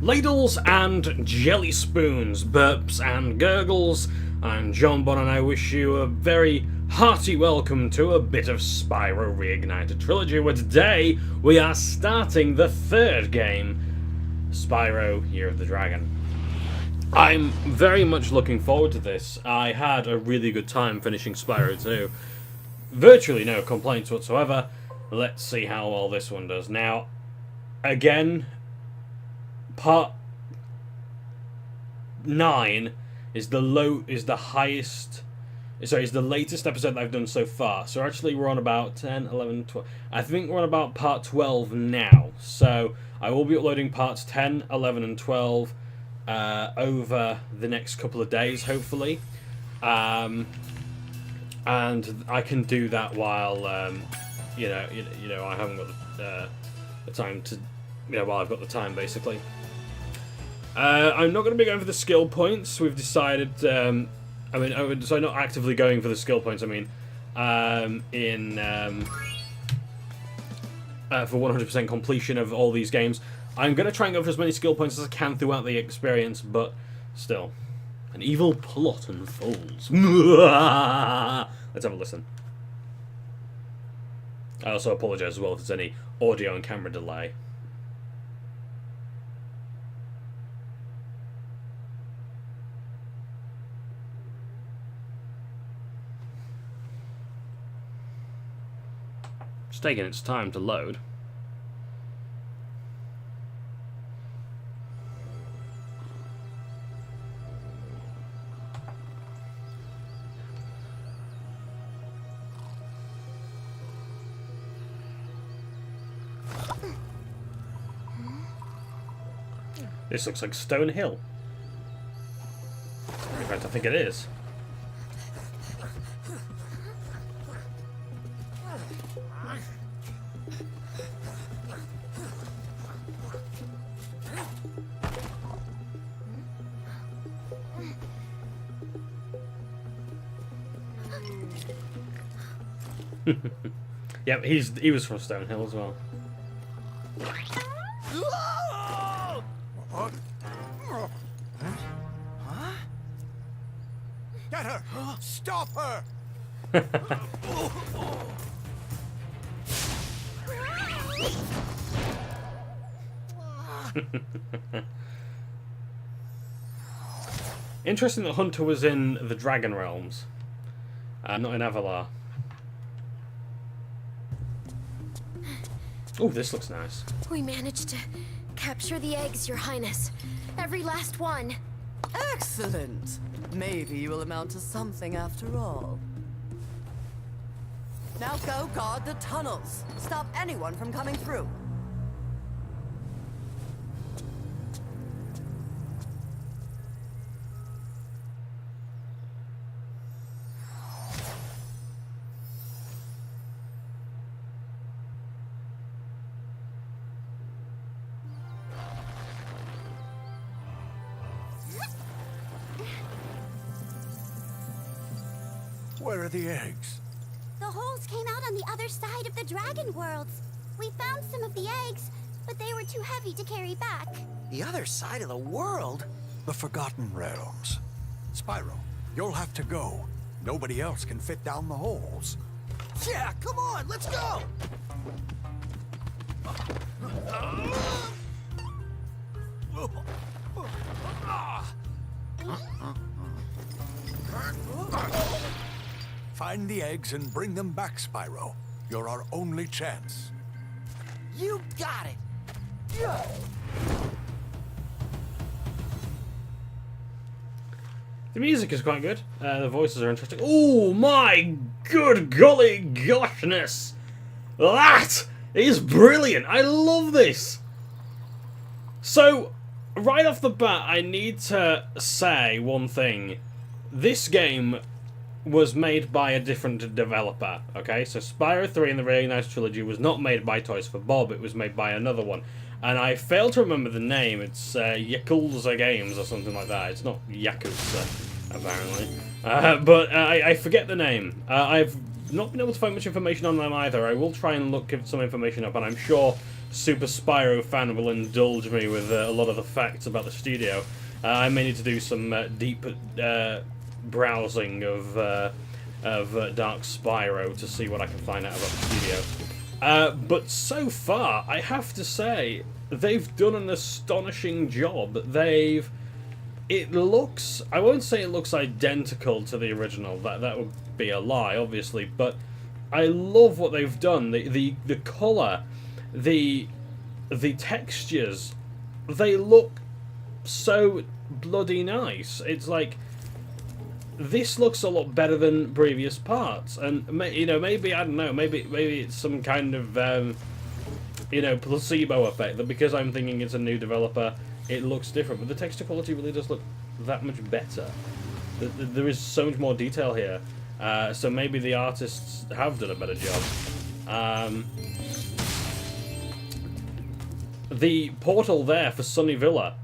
Ladles and jelly spoons, burps and gurgles. I'm Johnbonne and I wish you a very hearty welcome to a bit of Spyro Reignited Trilogy, where today we are starting the third game, Spyro Year of the Dragon. I'm very much looking forward to this. I had a really good time finishing Spyro 2. Virtually no complaints whatsoever. Let's see how well this one does. Now, again, Part 9 is the latest episode that I've done so far. So actually we're on about 10, 11, 12. I think we're on about part 12 now. So I will be uploading parts 10, 11 and 12 over the next couple of days, hopefully. And I can do that while I haven't got the time to, while I've got the time, basically. I'm not going to be going for the skill points. We've decided, so not actively going for the skill points, for 100% completion of all these games. I'm going to try and go for as many skill points as I can throughout the experience, but still. An evil plot unfolds. Let's have a listen. I also apologise as well if there's any audio and camera delay. It's taking its time to load. This looks like Stone Hill. In fact, I think it is. Yep, he was from Stone Hill as well. Huh? Get her! Stop her! Interesting that Hunter was in the Dragon Realms, not in Avalar. Oh, this looks nice. We managed to capture the eggs, Your Highness. Every last one. Excellent. Maybe you will amount to something after all. Now go guard the tunnels. Stop anyone from coming through. Where are the eggs? The holes came out on the other side of the dragon worlds. We found some of the eggs, but they were too heavy to carry back. The other side of the world? The Forgotten Realms. Spyro, you'll have to go. Nobody else can fit down the holes. Yeah, come on, let's go! Find the eggs and bring them back, Spyro. You're our only chance. You got it! The music is quite good. The voices are interesting. Oh my good golly goshness! That is brilliant! I love this! So, right off the bat, I need to say one thing. This game was made by a different developer, okay? So Spyro 3 in the Reignited Trilogy was not made by Toys for Bob, it was made by another one. And I fail to remember the name. It's Yakuza Games or something like that. It's not Yakuza, apparently. But I forget the name. I've not been able to find much information on them either. I will try and look some information up, and I'm sure Super Spyro fan will indulge me with a lot of the facts about the studio. I may need to do some deep browsing of Dark Spyro to see what I can find out about the studio. But so far, I have to say, they've done an astonishing job. It looks, I won't say it looks identical to the original, that would be a lie, obviously, but I love what they've done. The colour, the textures, they look so bloody nice. It's like, this looks a lot better than previous parts, and you know, maybe, I don't know, maybe it's some kind of you know, placebo effect, that because I'm thinking it's a new developer, it looks different, but the texture quality really does look that much better. There is so much more detail here, so maybe the artists have done a better job. The portal there for Sunny Villa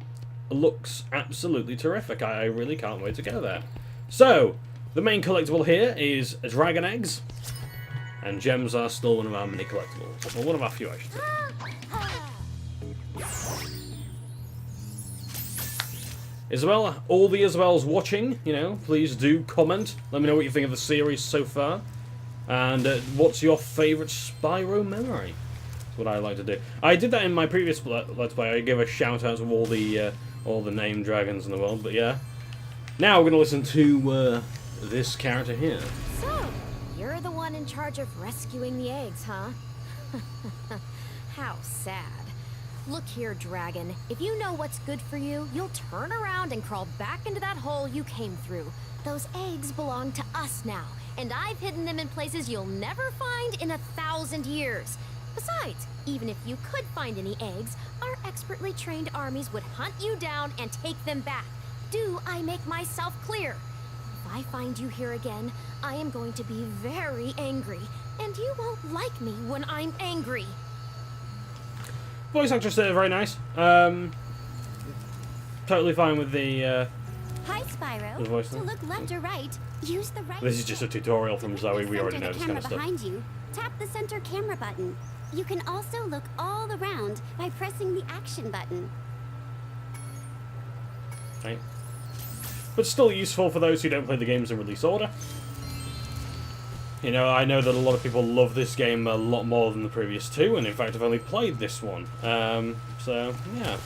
looks absolutely terrific. I really can't wait to go there. So, the main collectible here is dragon eggs, and gems are still one of our mini collectibles. Well, one of our few, I should say. Isabel, all the Isabels watching, you know, please do comment. Let me know what you think of the series so far. And what's your favourite Spyro memory? That's what I like to do. I did that in my previous Let's Play. I gave a shout out to all the named dragons in the world, but yeah. Now we're going to listen to this character here. So, you're the one in charge of rescuing the eggs, huh? How sad. Look here, Dragon. If you know what's good for you, you'll turn around and crawl back into that hole you came through. Those eggs belong to us now, and I've hidden them in places you'll never find in 1,000 years. Besides, even if you could find any eggs, our expertly trained armies would hunt you down and take them back. Do I make myself clear? If I find you here again, I am going to be very angry, and you won't like me when I'm angry. Voice actress there, very nice. Totally fine with the Hi, Spyro. voice To there. look left or right, use the right. This is just a tutorial from Zoe. We already know this kind of stuff. Behind you, tap the center camera button. You can also look all around by pressing the action button. Right. But still useful for those who don't play the games in release order. You know, I know that a lot of people love this game a lot more than the previous two, and in fact I've only played this one. So, yeah,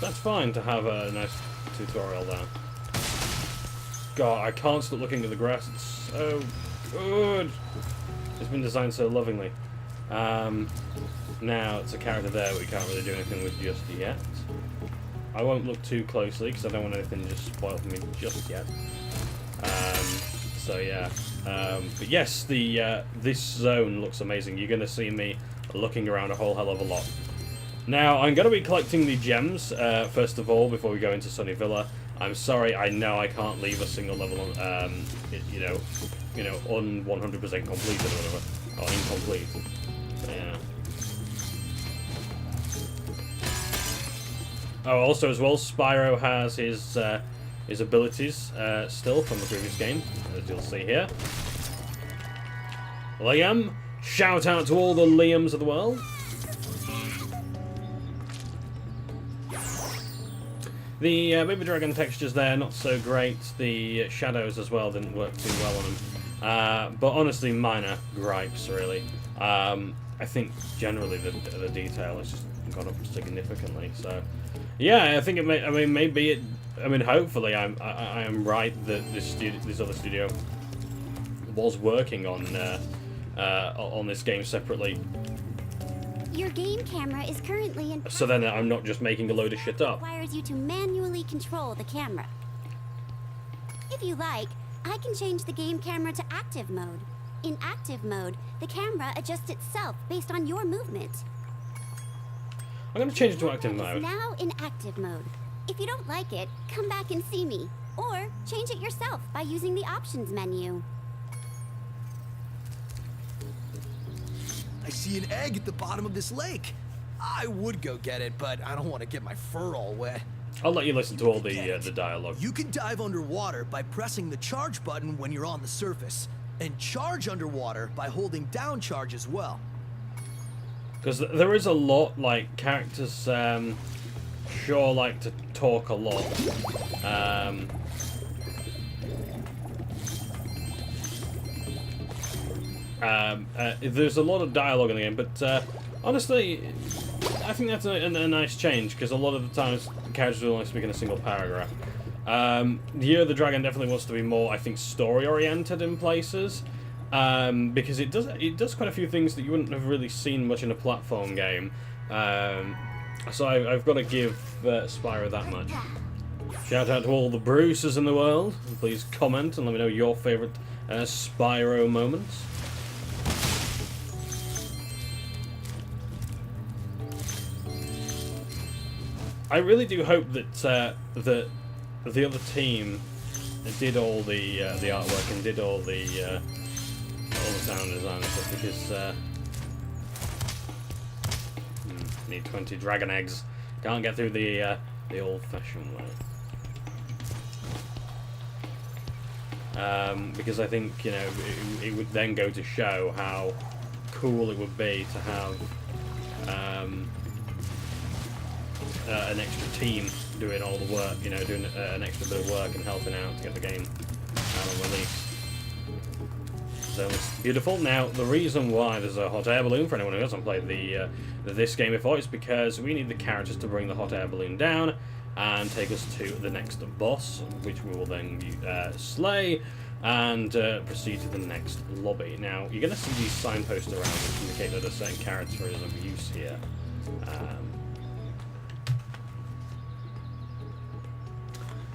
that's fine to have a nice tutorial there. God, I can't stop looking at the grass, it's so good! It's been designed so lovingly. Now, it's a character there we can't really do anything with just yet. I won't look too closely, because I don't want anything to just spoil for me just yet. So yeah, but yes, this zone looks amazing. You're going to see me looking around a whole hell of a lot. Now, I'm going to be collecting the gems, first of all, before we go into Sunny Villa. I'm sorry, I know I can't leave a single level on, you know, un 100% completed or whatever, or incomplete. Yeah. Oh, also as well, Spyro has his abilities still from the previous game, as you'll see here. Liam, shout out to all the Liams of the world. The baby dragon textures there, not so great. The shadows as well didn't work too well on them. But honestly, minor gripes, really. I think generally the detail has just gone up significantly, so... Yeah, I think it may. I mean, maybe it. I mean, hopefully, I am right that this other studio was working on this game separately. Your game camera is currently in. So then I'm not just making a load of shit up. Requires you to manually control the camera. If you like, I can change the game camera to active mode. In active mode, the camera adjusts itself based on your movement. I'm going to change it to active mode. Now in active mode. If you don't like it, come back and see me. Or change it yourself by using the options menu. I see an egg at the bottom of this lake. I would go get it, but I don't want to get my fur all wet. I'll let you listen to all the dialogue. You can dive underwater by pressing the charge button when you're on the surface. and charge underwater by holding down charge as well. Because there is a lot, like, characters sure like to talk a lot. There's a lot of dialogue in the game, but honestly, I think that's a nice change, because a lot of the times characters will only speak in a single paragraph. Year of the Dragon definitely wants to be more, I think, story-oriented in places, because it does quite a few things that you wouldn't have really seen much in a platform game. So I've got to give Spyro that much. Shout out to all the Bruces in the world. Please comment and let me know your favourite Spyro moments. I really do hope that the other team did all the artwork and did all the sound design and stuff, because need 20 dragon eggs. Can't get through the old-fashioned way. Because I think, you know, it would then go to show how cool it would be to have an extra team doing all the work, you know, doing an extra bit of work and helping out to get the game out on release. So it's beautiful. Now, the reason why there's a hot air balloon, for anyone who hasn't played this game before, is because we need the characters to bring the hot air balloon down and take us to the next boss, which we will then slay and proceed to the next lobby. Now, you're going to see these signposts around which indicate that a certain character is of use here.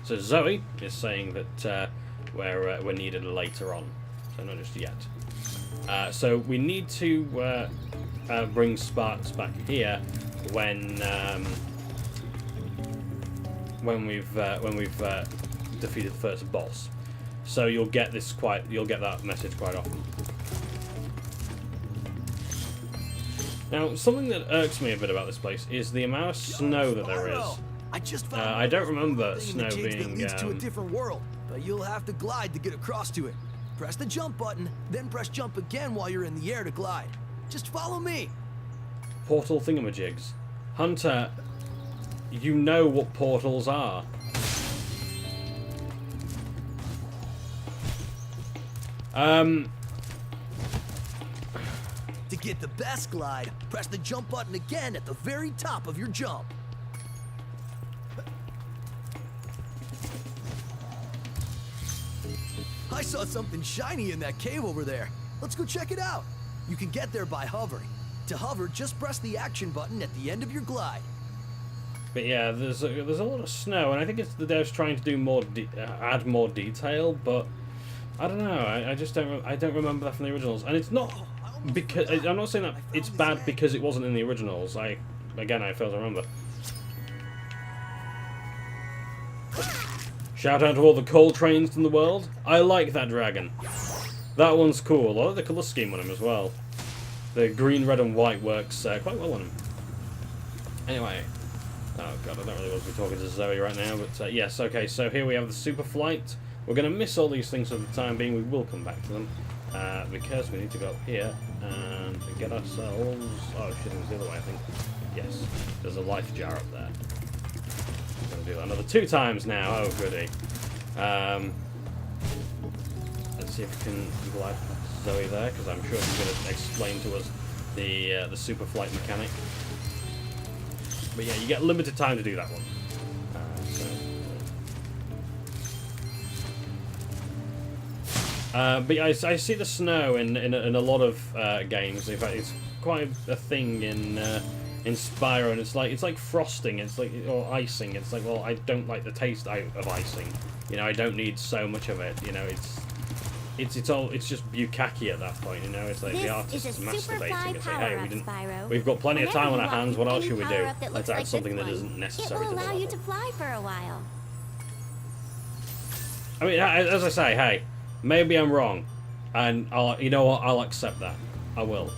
So Zoe is saying that we're needed later on, so not just yet. So we need to bring Sparks back here when we've defeated the first boss. So you'll get that message quite often. Now, something that irks me a bit about this place is the amount of snow that there is. I don't remember snow being to a different world, but you'll have to glide to get across to it. Press the jump button, then press jump again while you're in the air to glide. Just follow me. Portal thingamajigs. Hunter, you know what portals are. To get the best glide, press the jump button again at the very top of your jump. I saw something shiny in that cave over there. Let's go check it out. You can get there by hovering. To hover, just press the action button at the end of your glide. But yeah, there's a lot of snow, and I think it's the devs trying to do more, add more detail. But I don't know. I just don't. I don't remember that from the originals, and it's not because I'm not saying that it's bad because it wasn't in the originals. Again, I fail to remember. Shout out to all the coal trains in the world. I like that dragon. That one's cool. I like the colour scheme on him as well. The green, red, and white works quite well on him. Anyway. Oh god, I don't really want to be talking to Zoe right now, but yes, okay, so here we have the super flight. We're going to miss all these things for the time being. We will come back to them. Because we need to go up here and get ourselves... Oh shit, it was the other way, I think. Yes, there's a life jar up there. Gonna do that another 2 times now. Oh goody. Let's see if we can glide past Zoe there, because I'm sure she's going to explain to us the super flight mechanic. But yeah, you get limited time to do that one. But yeah, I see the snow in a lot of games. In fact, it's quite a thing in Spyro, and it's like frosting. It's like, or icing. It's like, well, I don't like the taste of icing. You know, I don't need so much of it. You know, it's just bukkake at that point. You know, it's like the artist is masturbating. It's like, hey, we've got plenty of time on our hands. What else should we do? Let's add something that isn't necessary to the level. It will allow you to fly for a while. I mean, as I say, hey, maybe I'm wrong, and you know what? I'll accept that. I will.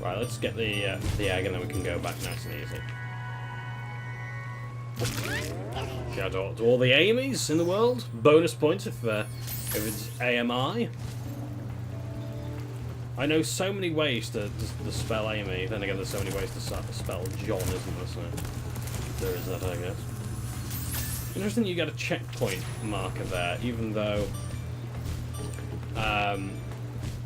Right, let's get the egg, and then we can go back nice and easy. Shout out to all the Amy's in the world. Bonus points if If it's AMI. I know so many ways to spell Amy. Then again, there's so many ways to spell John, isn't there? So there is that, I guess. Interesting you get a checkpoint marker there, even though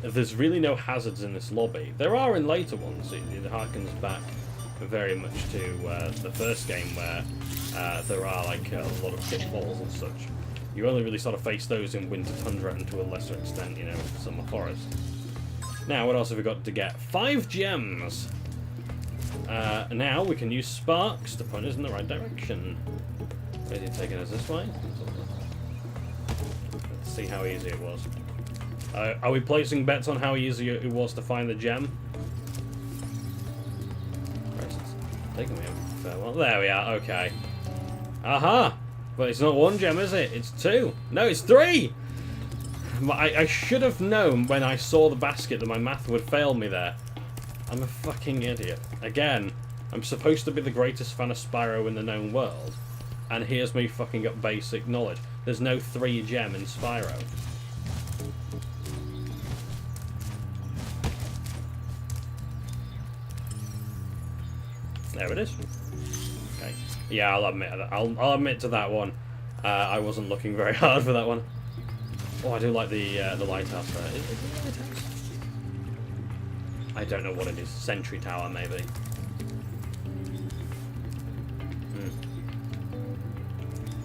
there's really no hazards in this lobby. There are in later ones. It harkens back very much to the first game where there are like a lot of pitfalls and such. You only really sort of face those in Winter Tundra and to a lesser extent, you know, Summer Forest. Now, what else have we got to get? 5 gems! Now we can use sparks to point us in the right direction. Is it taking us this way? Let's see how easy it was. Are we placing bets on how easy it was to find the gem? It's taking me a fair while. There we are, okay. Aha! But it's not 1 gem, is it? It's 2. No, it's 3! I should have known when I saw the basket that my math would fail me there. I'm a fucking idiot. Again, I'm supposed to be the greatest fan of Spyro in the known world. And here's me fucking up basic knowledge. There's no 3 gem in Spyro. There it is. Okay. Yeah, I'll admit that. I'll admit to that one. I wasn't looking very hard for that one. Oh, I do like the lighthouse there. Is it a lighthouse? I don't know what it is. Sentry tower, maybe.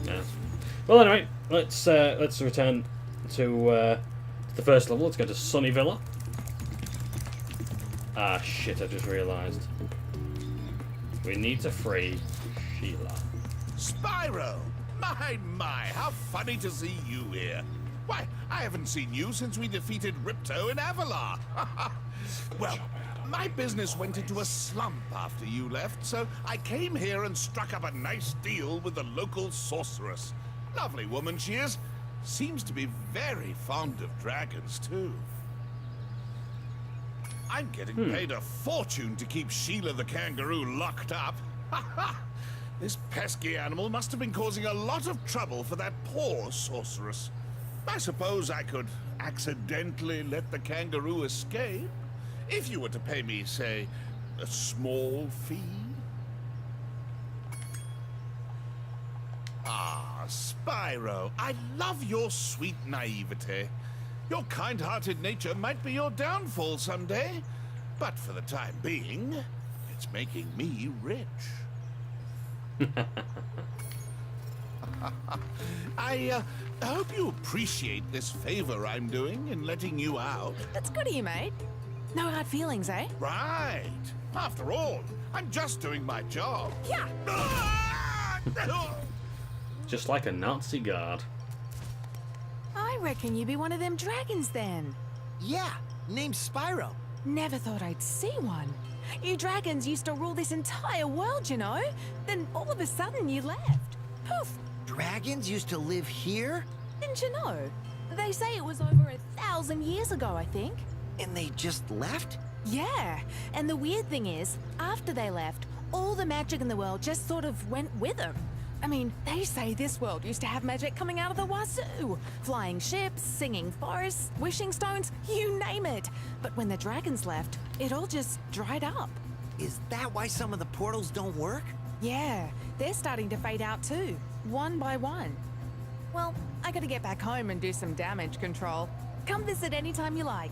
Yeah. Well, anyway, let's return to the first level. Let's go to Sunny Villa. Ah, shit! I just realised. We need to free Sheila. Spyro! My, how funny to see you here. Why, I haven't seen you since we defeated Ripto in Avalar. Well, my business went into a slump after you left, so I came here and struck up a nice deal with the local sorceress. Lovely woman she is. Seems to be very fond of dragons, too. I'm getting paid a fortune to keep Sheila the kangaroo locked up. This pesky animal must have been causing a lot of trouble for that poor sorceress. I suppose I could accidentally let the kangaroo escape, if you were to pay me, say, a small fee. Ah, Spyro, I love your sweet naivete. Your kind-hearted nature might be your downfall someday, but for the time being, it's making me rich. I hope you appreciate this favor I'm doing in letting you out. That's good of you, mate. No hard feelings, eh? Right. After all, I'm just doing my job. Yeah. Just like a Nazi guard. I reckon you'd be one of them dragons then. Yeah, name's Spyro. Never thought I'd see one. You dragons used to rule this entire world, you know? Then all of a sudden you left. Poof. Dragons used to live here? Didn't you know? They say it was over 1,000 years ago, I think. And they just left? Yeah. And the weird thing is, after they left, all the magic in the world just sort of went with them. I mean, they say this world used to have magic coming out of the wazoo. Flying ships, singing forests, wishing stones, you name it. But when the dragons left, it all just dried up. Is that why some of the portals don't work? Yeah, they're starting to fade out too, one by one. Well, I gotta get back home and do some damage control. Come visit anytime you like.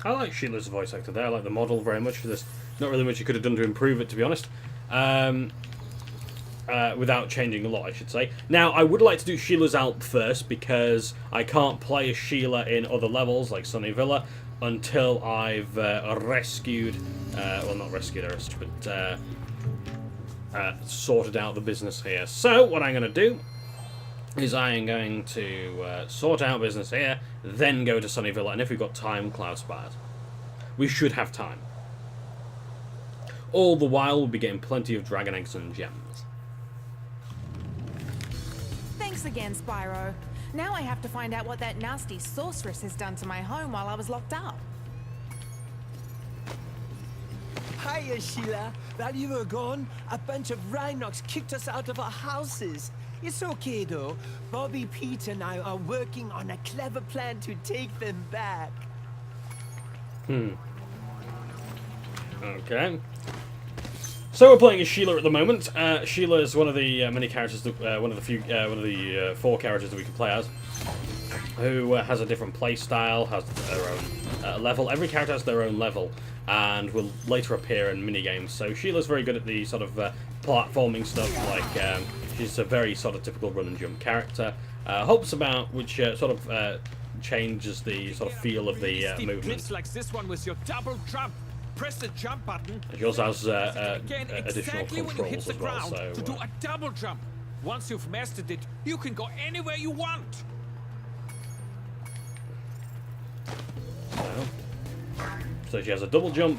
I like Sheila's voice actor there. I like the model very much for this. Not really much you could have done to improve it, to be honest. Without changing a lot, I should say. Now, I would like to do Sheila's Alp first, because I can't play as Sheila in other levels, like Sunny Villa, until I've rescued... well, not rescued her, but sorted out the business here. So, what I'm going to do is I am going to sort out business here, then go to Sunny Villa, and if we've got time, Cloud Spires. We should have time. All the while, we'll be getting plenty of dragon eggs and gems. Thanks again, Spyro. Now I have to find out what that nasty sorceress has done to my home while I was locked up. Hiya, Sheila. While you were gone, a bunch of Rhinox kicked us out of our houses. It's okay though. Bobby, Pete, and I are working on a clever plan to take them back. Okay. So we're playing as Sheila at the moment. Sheila is one of the many characters, one of the 4 characters that we can play as, who has a different play style, has their own level. Every character has their own level, and will later appear in minigames. So Sheila's very good at the sort of platforming stuff, like she's a very sort of typical run and jump character. Hops about, which sort of changes the sort of feel of the movement. Like this one with your double jump. Press the jump button. She also has again, additional exactly when you hit controls the as well. ground So to do a double jump. Once you've mastered it, you can go anywhere you want. So she has a double jump,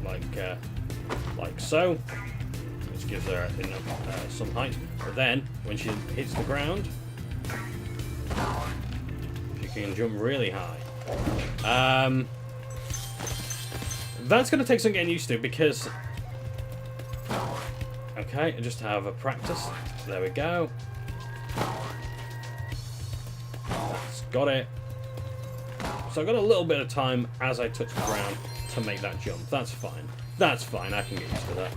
like so, which gives her some height. But then, when she hits the ground, she can jump really high. That's going to take some getting used to because... Okay, I just have a practice. There we go. That's got it. So I've got a little bit of time as I touch the ground to make that jump. That's fine. That's fine. I can get used to that.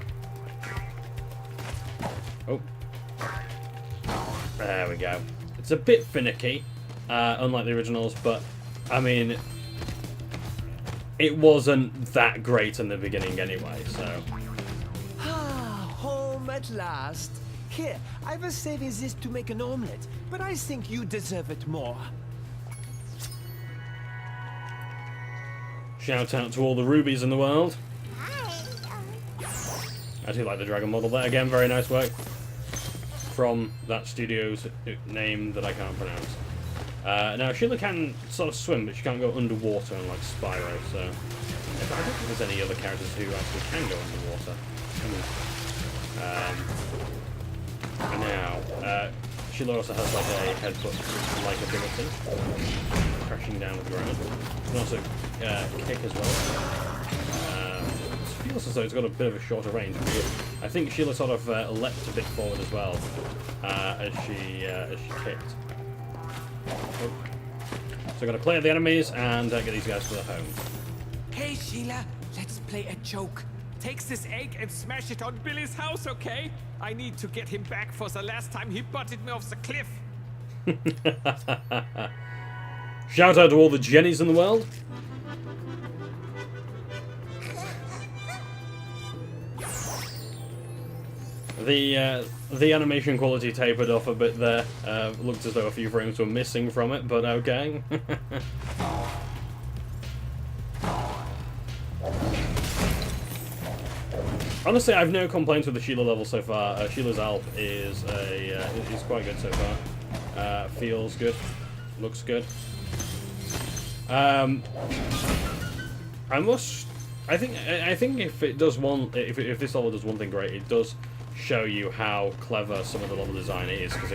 Oh. There we go. It's a bit finicky, unlike the originals, but, I mean, it wasn't that great in the beginning anyway, so... Ah, home at last. Here, I was saving this to make an omelette, but I think you deserve it more. Shout out to all the rubies in the world. I do like the dragon model there. Again, very nice work from that studio's name that I can't pronounce. Now, Sheila can sort of swim, but she can't go underwater unlike Spyro, so... I don't think there's any other characters who actually can go underwater. Now, Sheila also has like a headbutt-like ability, crashing down to the ground. She can also kick as well. It feels as though it's got a bit of a shorter range. I think Sheila sort of leapt a bit forward as well as she kicked. Oh. So I've got to clear the enemies and get these guys to the home. Hey, Sheila, let's play a joke. Take this egg and smash it on Billy's house, okay? I need to get him back for the last time he butted me off the cliff. Shout out to all the Jennies in the world. The animation quality tapered off a bit there. Looked as though a few frames were missing from it, but okay. Honestly, I've no complaints with the Sheila level so far. Sheila's Alp is quite good so far. Feels good, looks good. I think if it does if this level does one thing great, it does show you how clever some of the level design is, because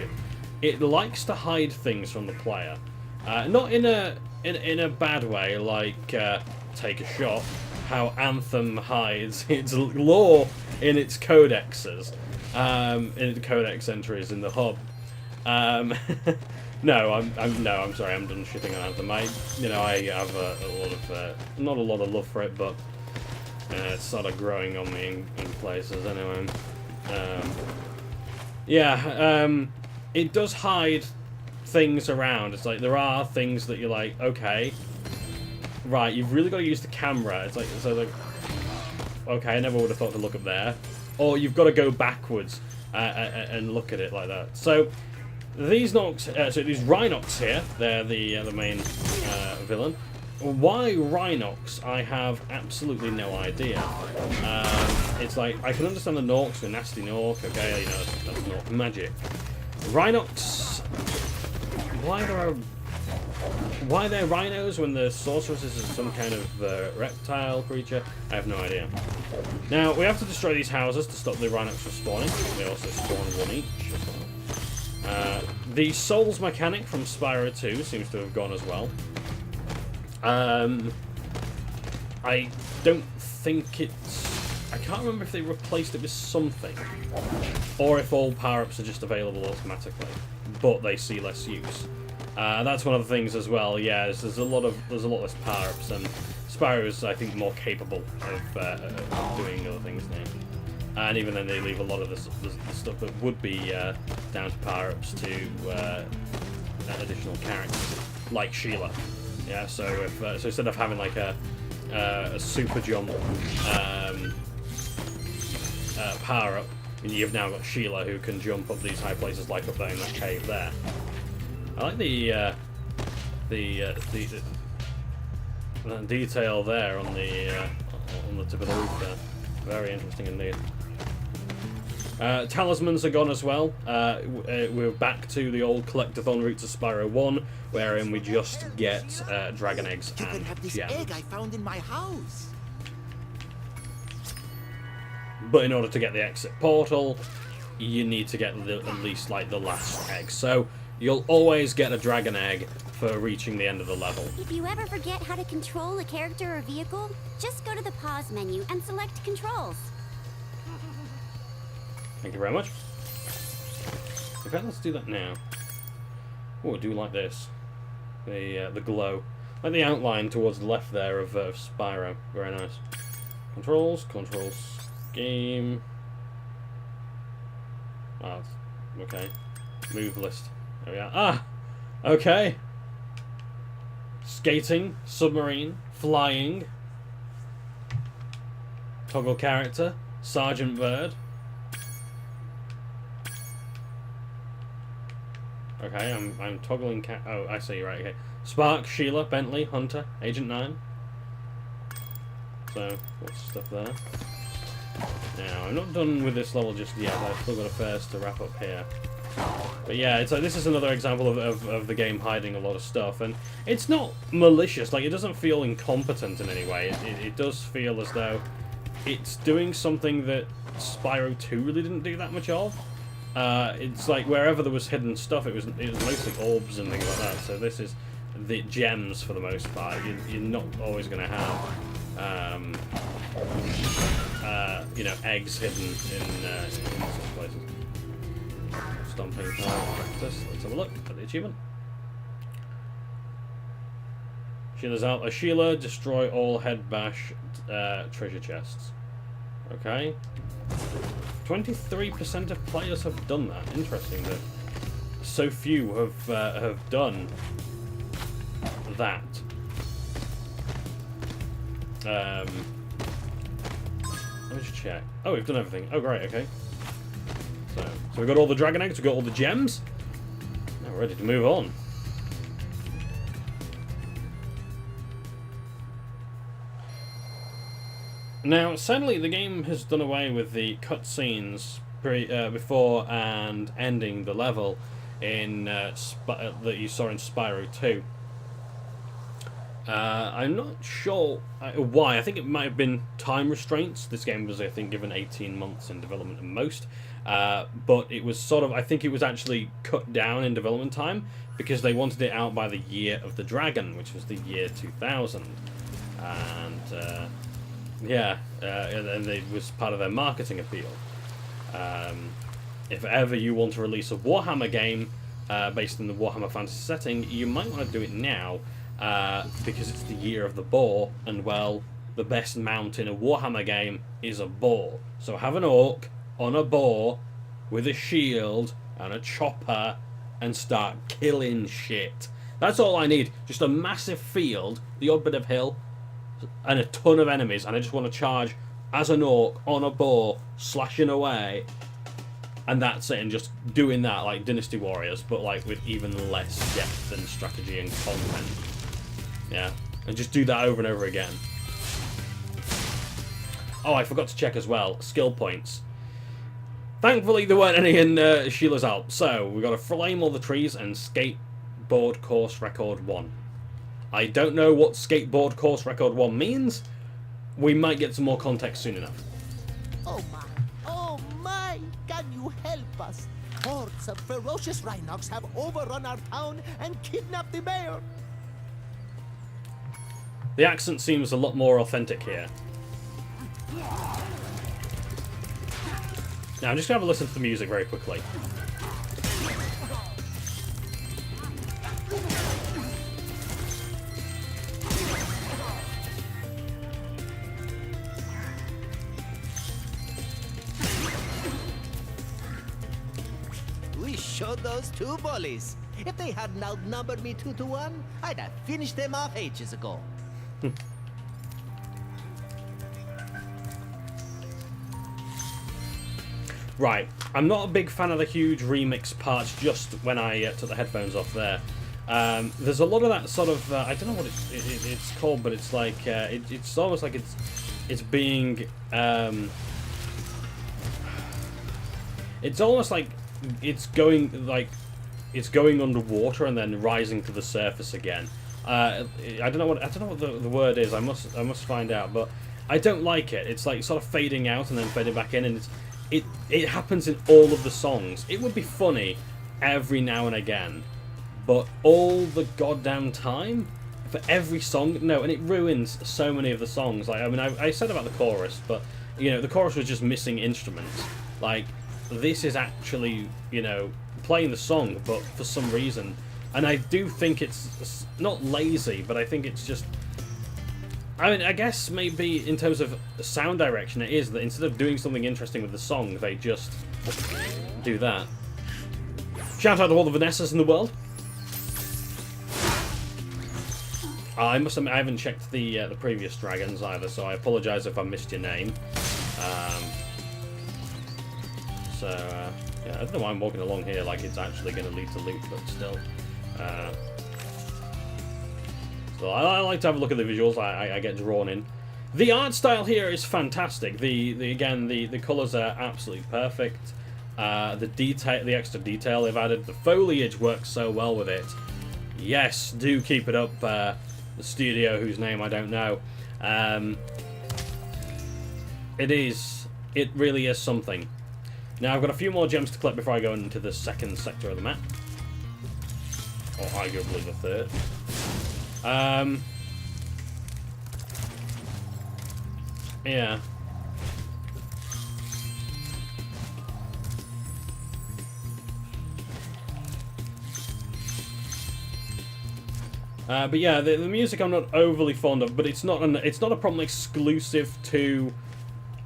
it likes to hide things from the player, not in a bad way, like Take a Shot, how Anthem hides its lore in its codexes, in its codex entries in the hub. No, I'm sorry, I'm done shitting on Anthem. I have a lot of not a lot of love for it, but it's sort of growing on me in places anyway. It does hide things around. It's like there are things that you're like, okay, right, you've really got to use the camera. It's like, okay, I never would have thought to look up there. Or you've got to go backwards and look at it like that. So these Nox, so these Rhinox here, they're the main villain. Why Rhinox? I have absolutely no idea. It's like, I can understand the Norks, the nasty Nork, okay, that's Nork magic. Rhinox, why they're rhinos when the sorceress is some kind of reptile creature? I have no idea. Now, we have to destroy these houses to stop the Rhinox from spawning. They also spawn one each as well. The Souls mechanic from Spyro 2 seems to have gone as well. I don't think it's I can't remember if they replaced it with something, or if all power-ups are just available automatically, but they see less use. That's one of the things as well. Yeah, there's a lot less power-ups, and Spyro is, I think, more capable of doing other things now. And even then, they leave a lot of the stuff that would be down to power-ups to additional characters, like Sheila. Yeah, so if so instead of having like a super jump power up, you've now got Sheila who can jump up these high places, like up there in that cave there. I like the detail there on the tip of the roof there. Very interesting indeed. Talismans are gone as well. We're back to the old collectathon route to Spyro 1, wherein we just get dragon eggs You and can have this gems. egg I found in my house. But in order to get the exit portal, you need to get at least like the last egg. So you'll always get a dragon egg for reaching the end of the level. If you ever forget how to control a character or vehicle, just go to the pause menu and select controls. Thank you very much. In fact, let's do that now. Oh, I do like this. The glow. Like the outline towards the left there of Spyro. Very nice. Controls, game. Oh, okay. Move list. There we are. Ah! Okay. Skating, submarine, flying. Toggle character, Sergeant Bird. Okay, I'm toggling oh, I see, right, okay. Spark, Sheila, Bentley, Hunter, Agent 9. So, what's stuff there? Now, I'm not done with this level just yet. I've still got a first to wrap up here. But yeah, it's like, this is another example of the game hiding a lot of stuff. And it's not malicious, like, it doesn't feel incompetent in any way. It does feel as though it's doing something that Spyro 2 really didn't do that much of. It's like wherever there was hidden stuff, it was mostly orbs and things like that. So this is the gems for the most part. You're not always going to have, you know, eggs hidden in such places. Stomping time practice. Let's have a look at the achievement. Sheila's out. Sheila, destroy all head bash treasure chests. Okay. 23% of players have done that. Interesting that so few have done that. Let me just check. Oh, we've done everything. Oh, great. Okay. So we've got all the dragon eggs. We've got all the gems. Now we're ready to move on. Now, sadly, the game has done away with the cutscenes before and ending the level in that you saw in Spyro 2. I'm not sure why. I think it might have been time restraints. This game was, I think, given 18 months in development at most. But it was sort of, I think it was actually cut down in development time because they wanted it out by the year of the dragon, which was the year 2000. And yeah, and it was part of their marketing appeal. If ever you want to release a Warhammer game based in the Warhammer Fantasy setting, you might want to do it now because it's the year of the boar, and well, the best mount in a Warhammer game is a boar. So have an orc on a boar with a shield and a chopper and start killing shit. That's all I need. Just a massive field, the odd bit of hill, and a ton of enemies, and I just want to charge as an orc on a boar, slashing away, and that's it, and just doing that like Dynasty Warriors, but like with even less depth and strategy and content. Yeah, and just do that over and over again. Oh, I forgot to check as well, skill points. Thankfully there weren't any in Sheila's Alp, so we got to flame all the trees and skateboard course record 1. I don't know what skateboard course record 1 means. We might get some more context soon enough. Oh my, can you help us? Hordes of ferocious rhinocs have overrun our town and kidnapped the mayor. The accent seems a lot more authentic here. Now I'm just gonna have a listen to the music very quickly. We showed those two bullies. If they hadn't outnumbered me 2-1, I'd have finished them off ages ago. Right, I'm not a big fan of the huge remix parts just when I took the headphones off there. There's a lot of that sort of, I don't know what it's called, but it's like, it's almost like it's being, it's almost like it's going underwater and then rising to the surface again. I don't know what the word is. I must find out, but I don't like it. It's like sort of fading out and then fading back in, and it happens in all of the songs. It would be funny every now and again, but all the goddamn time for every song, no, and it ruins so many of the songs. Like, I mean, I said about the chorus, but you know, the chorus was just missing instruments. Like, this is actually, you know, playing the song, but for some reason, and I do think it's not lazy, but I think it's just, I mean, I guess maybe in terms of sound direction, it is that instead of doing something interesting with the song, they just do that. Shout out to all the Vanessas in the world. I must admit, I haven't checked the previous dragons either, so I apologise if I missed your name. Yeah, I don't know why I'm walking along here like it's actually going to lead to loot, but still. So I like to have a look at the visuals. I get drawn in. The art style here is fantastic. The colours are absolutely perfect. The extra detail they've added. The foliage works so well with it. Yes, do keep it up. The studio, whose name I don't know. It really is something. Now I've got a few more gems to collect before I go into the second sector of the map. Or arguably the third. Yeah. But yeah, the music I'm not overly fond of, but it's not a problem exclusive to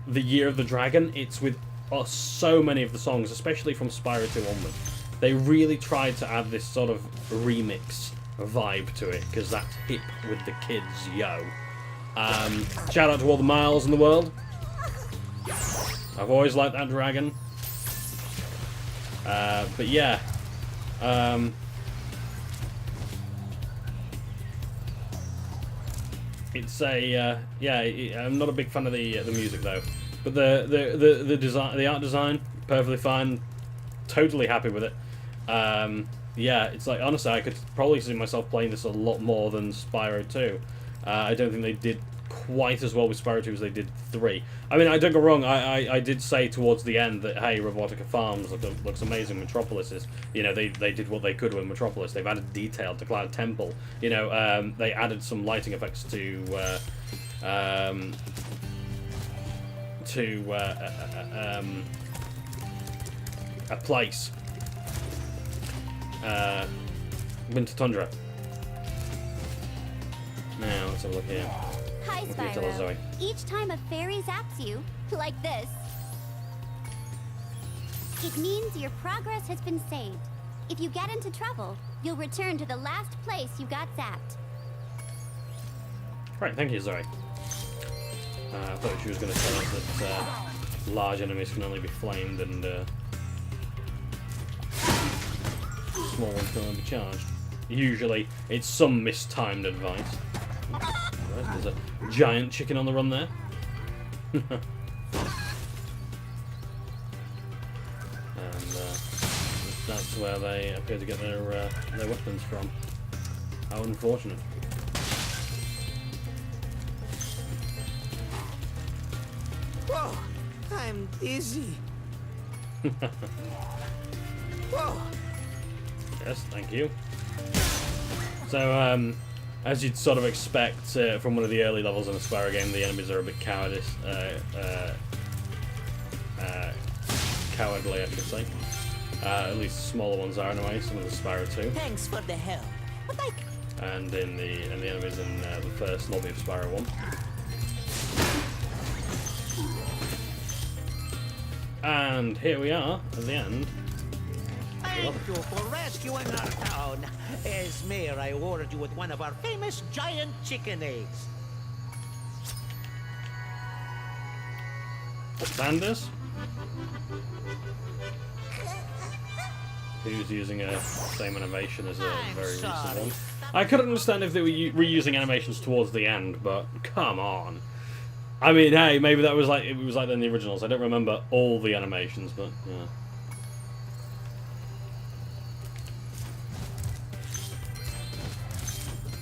the Year of the Dragon. It's with so many of the songs, especially from Spyro 2 onward. They really tried to add this sort of remix vibe to it, because that's hip with the kids, yo. Shout out to all the Miles in the world. I've always liked that dragon. But yeah. It's a yeah. I'm not a big fan of the music though, but the design, the art design, perfectly fine. Totally happy with it. Yeah, it's like, honestly, I could probably see myself playing this a lot more than Spyro 2. I don't think they did quite as well with Spyro 2 as they did 3. I mean, I don't get wrong, I did say towards the end that, hey, Robotica Farms looks amazing. Metropolis is, you know, they did what they could with Metropolis. They've added detail to Cloud Temple. You know, they added some lighting effects to a place. Winter Tundra. Now, let's have a look here. Hi, What can you tell us, Spyro. Zoe? Each time a fairy zaps you, like this, it means your progress has been saved. If you get into trouble, you'll return to the last place you got zapped. Right, thank you, Zoe. I thought she was going to tell us that large enemies can only be flamed and small ones can only be charged. Usually, it's some mistimed advice. There's a giant chicken on the run there. And that's where they appear to get their weapons from. How unfortunate. Whoa, I'm dizzy. Whoa. Yes, thank you. So, as you'd sort of expect from one of the early levels in a Spyro game, the enemies are a bit cowardly, I should say. At least the smaller ones are anyway. Some of the Spyro too. Thanks for the help. But I... And in the enemies in the first lobby of Spyro 1. And here we are at the end. Thank you for rescuing our town. As mayor, I awarded you with one of our famous giant chicken eggs. Sanders, who's using a same animation as a very recent one. I couldn't understand if they were reusing animations towards the end, but come on. I mean, hey, maybe that was like it was like in the originals. I don't remember all the animations, but yeah.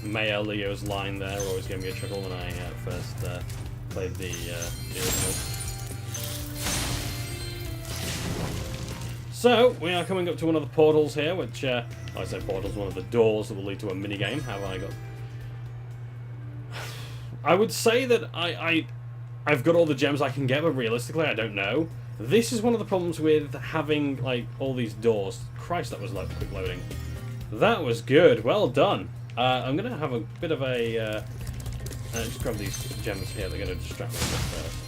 Maya Leo's line there always gave me a chuckle when I first played the original. So, we are coming up to one of the portals here, which, I say portals, one of the doors that will lead to a minigame. How have I got? I would say that I've got all the gems I can get, but realistically, I don't know. This is one of the problems with having, like, all these doors. Christ, that was quick loading. That was good. Well done. I'm going to have a bit of a... just grab these gems here. They're going to distract me a bit first.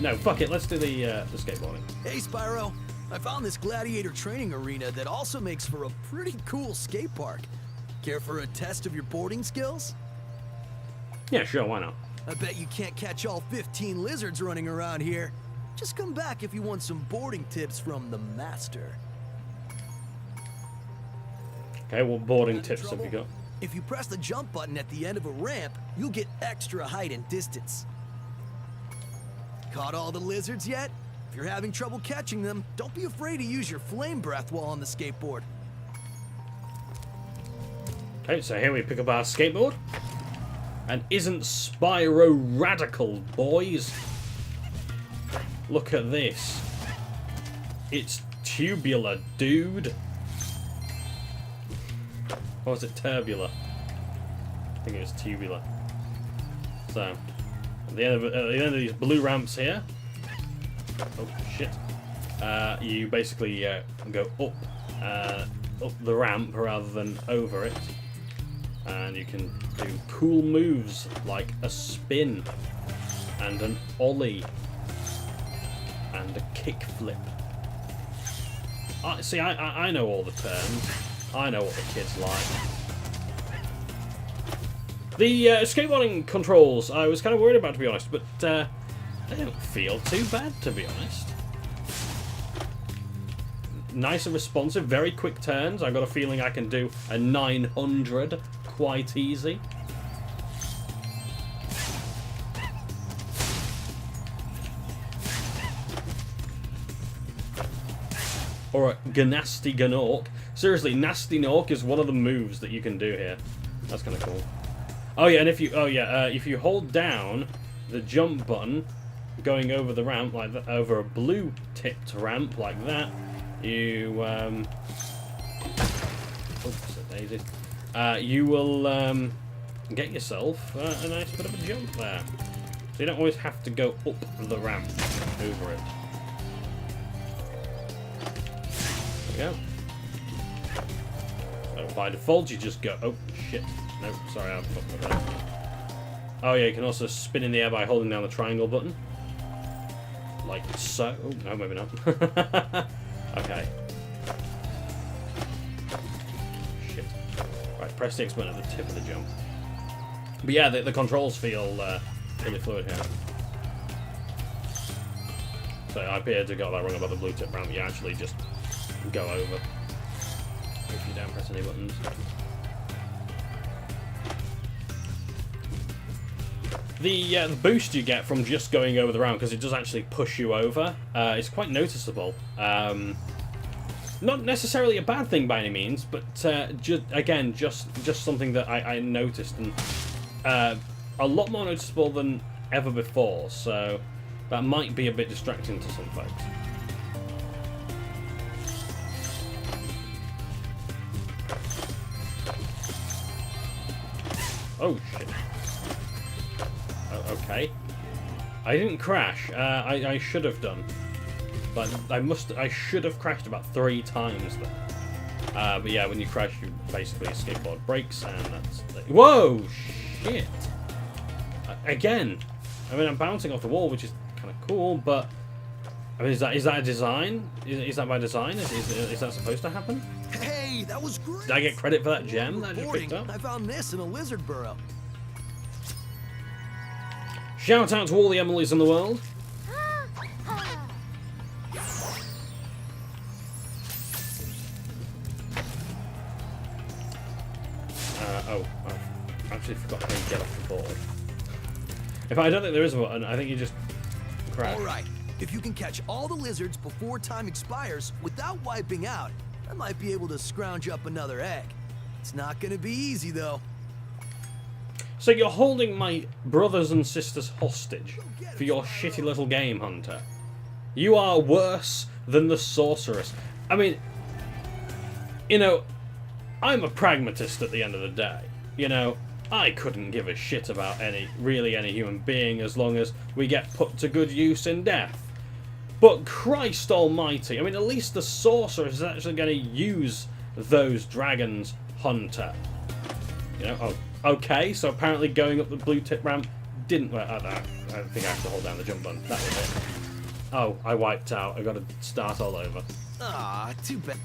No, fuck it. Let's do the skateboarding. Hey, Spyro. I found this gladiator training arena that also makes for a pretty cool skate park. Care for a test of your boarding skills? Yeah, sure. Why not? I bet you can't catch all 15 lizards running around here. Just come back if you want some boarding tips from the master. Okay, what boarding tips have you got? If you press the jump button at the end of a ramp, you'll get extra height and distance. Caught all the lizards yet? If you're having trouble catching them, don't be afraid to use your flame breath while on the skateboard. Okay, so here we pick up our skateboard. And isn't Spyro radical, boys? Look at this. It's tubular, dude. Or was it turbular? I think it was tubular. So, at the end of these blue ramps here, oh shit, you basically go up the ramp rather than over it, and you can do cool moves like a spin and an ollie and a kickflip. See, I know all the terms. I know what the kids like. The skateboarding controls I was kind of worried about, to be honest, but they don't feel too bad, to be honest. Nice and responsive, very quick turns. I've got a feeling I can do a 900 quite easy. Or a Ganasty Ganork. Seriously, Nasty Nork is one of the moves that you can do here. That's kind of cool. Oh yeah, and if you if you hold down the jump button, going over the ramp like that, over a blue tipped ramp like that, you oops, a daisy. You will get yourself a nice bit of a jump there. So you don't always have to go up the ramp over it. There we go. So by default, you just go. Oh shit! No, sorry, I fucked with that. Oh yeah, you can also spin in the air by holding down the triangle button, like so. Oh no, maybe not. Okay. Shit. Right, press the X button at the tip of the jump. But yeah, the controls feel really fluid here. So I appear to got that wrong about the blue tip ramp. You actually just go over if you don't press any buttons. The boost you get from just going over the ramp, because it does actually push you over, is quite noticeable. Not necessarily a bad thing by any means, but just something that I noticed, and a lot more noticeable than ever before. So that might be a bit distracting to some folks. Oh shit. Oh, okay. I didn't crash. I should have done. But I should have crashed about 3 times there. But yeah, when you crash, you basically a skateboard breaks, and that's... Whoa! Shit! Again! I mean, I'm bouncing off the wall, which is kind of cool, but... I mean, is that a design? Is that by design? Is that supposed to happen? Hey, that was great. Did I get credit for that gem that I just picked up? I found this in a lizard burrow. Shout out to all the Emilys in the world. I actually forgot how you get off the board. In fact, I don't think there is a button. I think you just crash. All right. If you can catch all the lizards before time expires without wiping out, I might be able to scrounge up another egg. It's not gonna be easy, though. So you're holding my brothers and sisters hostage for your shitty little game, Hunter. You are worse than the sorceress. I mean, you know, I'm a pragmatist at the end of the day. You know, I couldn't give a shit about really any human being as long as we get put to good use in death. But Christ almighty, I mean, at least the sorceress is actually going to use those dragons, Hunter. You know, oh, okay, so apparently going up the blue tip ramp didn't work. I think I have to hold down the jump button. That was it. Oh, I wiped out. I got to start all over. Ah, too bad.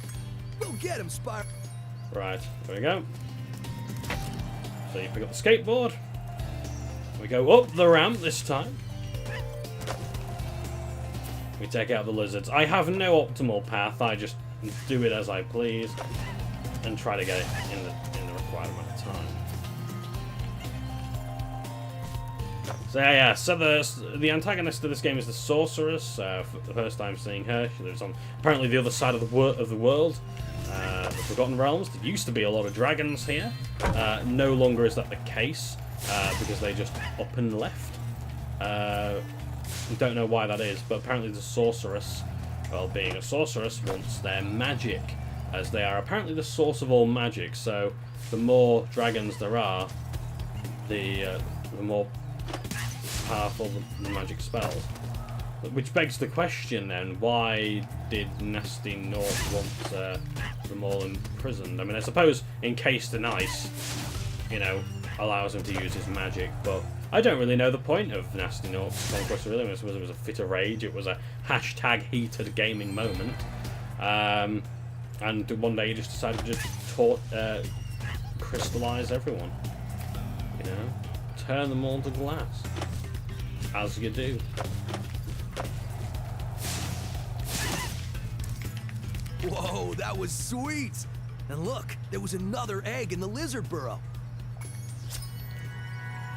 Go get him, Spyro. Right, there we go. So you pick up the skateboard. We go up the ramp this time. We take out the lizards. I have no optimal path. I just do it as I please and try to get it in the required amount of time. So yeah. So the antagonist of this game is the sorceress. For the first time seeing her, she lives on apparently the other side of the world. The Forgotten Realms. There used to be a lot of dragons here. No longer is that the case because they just up and left. Don't know why that is, but apparently the sorceress, well, being a sorceress, wants their magic, as they are apparently the source of all magic. So the more dragons there are, the more powerful the magic spells. Which begs the question then, why did Nasty North want them all imprisoned? I mean, I suppose encased in ice, you know, allows him to use his magic, but I don't really know the point of Nasty North's conquest, really. It was a fit of rage, it was a hashtag heated gaming moment, and one day he just decided to just crystallise everyone, you know, turn them all to glass, as you do. Whoa, that was sweet! And look, there was another egg in the lizard burrow.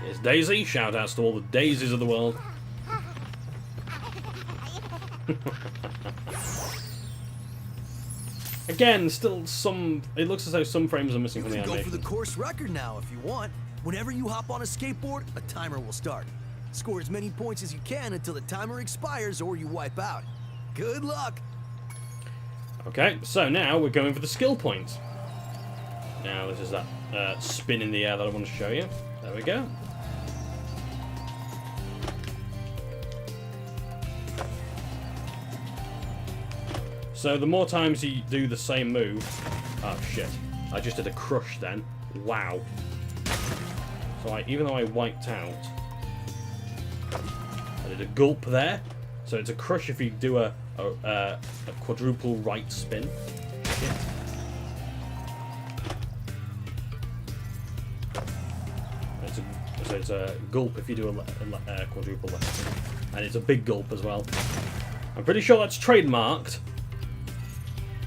Here's Daisy. Shout outs to all the daisies of the world. Again, still some... It looks as though some frames are missing from the You can animation. go for the course record now if you want. Whenever you hop on a skateboard, a timer will start. Score as many points as you can until the timer expires or you wipe out. Good luck! Okay, so now we're going for the skill points. Now this is that spin in the air that I want to show you. There we go. So the more times you do the same move... Oh shit, I just did a crush then. Wow. So even though I wiped out, I did a gulp there. So it's a crush if you do a quadruple right spin. Shit. So it's a gulp if you do a quadruple left spin. And it's a big gulp as well. I'm pretty sure that's trademarked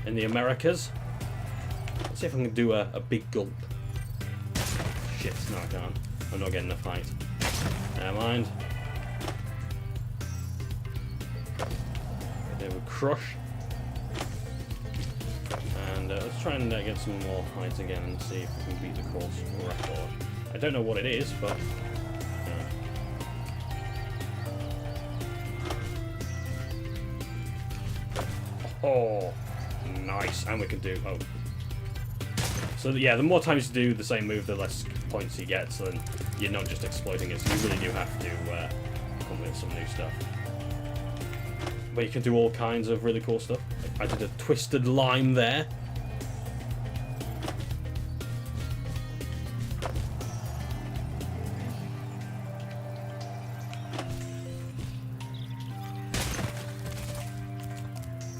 in the Americas. Let's see if I can do a big gulp. Shit, no I can't. I'm not getting enough height. Never mind. There we crush. And let's try and get some more height again and see if we can beat the course record. I don't know what it is, but... Oh, nice. And we can do... Oh. So yeah, the more times you do the same move, the less points you get, so then you're not just exploiting it, so you really do have to come up with some new stuff. where you can do all kinds of really cool stuff. I did a twisted lime there.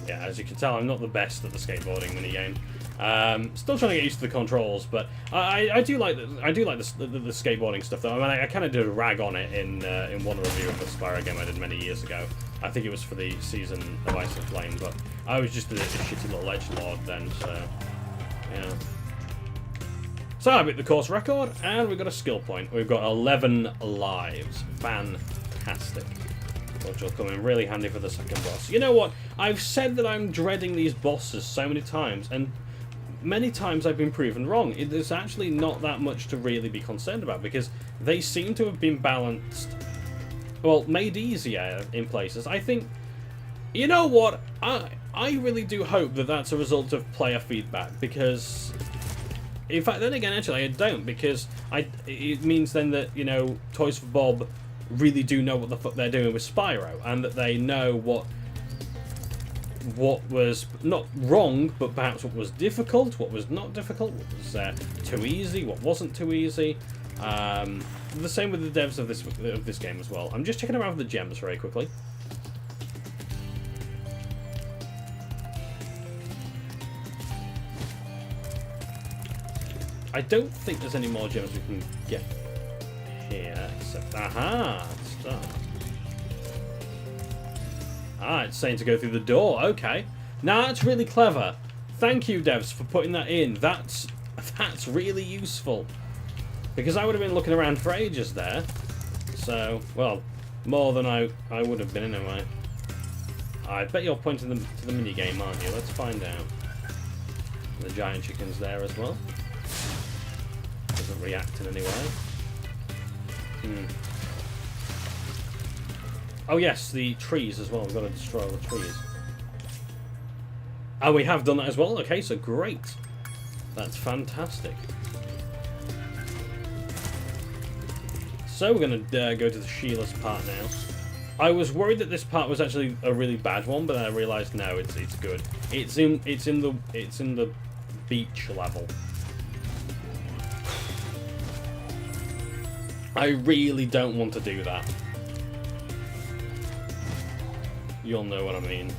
Yeah, as you can tell, I'm not the best at the skateboarding minigame. Still trying to get used to the controls, but I do like the skateboarding stuff though. I mean, I kind of did a rag on it in one review of the Spyro game I did many years ago. I think it was for the season of Ice and Flame, but I was just a shitty little edgelord then, so yeah. So I beat the course record, and we've got a skill point. We've got 11 lives. Fantastic. Which will come in really handy for the second boss. You know what? I've said that I'm dreading these bosses so many times, and many times I've been proven wrong. There's actually not that much to really be concerned about, because they seem to have been balanced, well, made easier in places. I think, you know what? I really do hope that that's a result of player feedback, because, in fact, then again, actually, I don't, because it means then that, you know, Toys for Bob really do know what the fuck they're doing with Spyro, and that they know what was not wrong, but perhaps what was difficult, what was not difficult, what was too easy, what wasn't too easy. The same with the devs of this game as well. I'm just checking around for the gems very quickly. I don't think there's any more gems we can get here, except, aha, stuff. Ah, it's saying to go through the door. Okay. Now that's really clever. Thank you, devs, for putting that in. That's really useful. Because I would have been looking around for ages there. So, well, more than I would have been anyway. I bet you're pointing them to the minigame, aren't you? Let's find out. The giant chicken's there as well. Doesn't react in any way. Oh yes, the trees as well. We've got to destroy all the trees. Oh, we have done that as well? Okay, so great. That's fantastic. So we're going to go to the Sheila's part now. I was worried that this part was actually a really bad one, but then I realised no, it's good. It's in the beach level. I really don't want to do that. You'll know what I mean.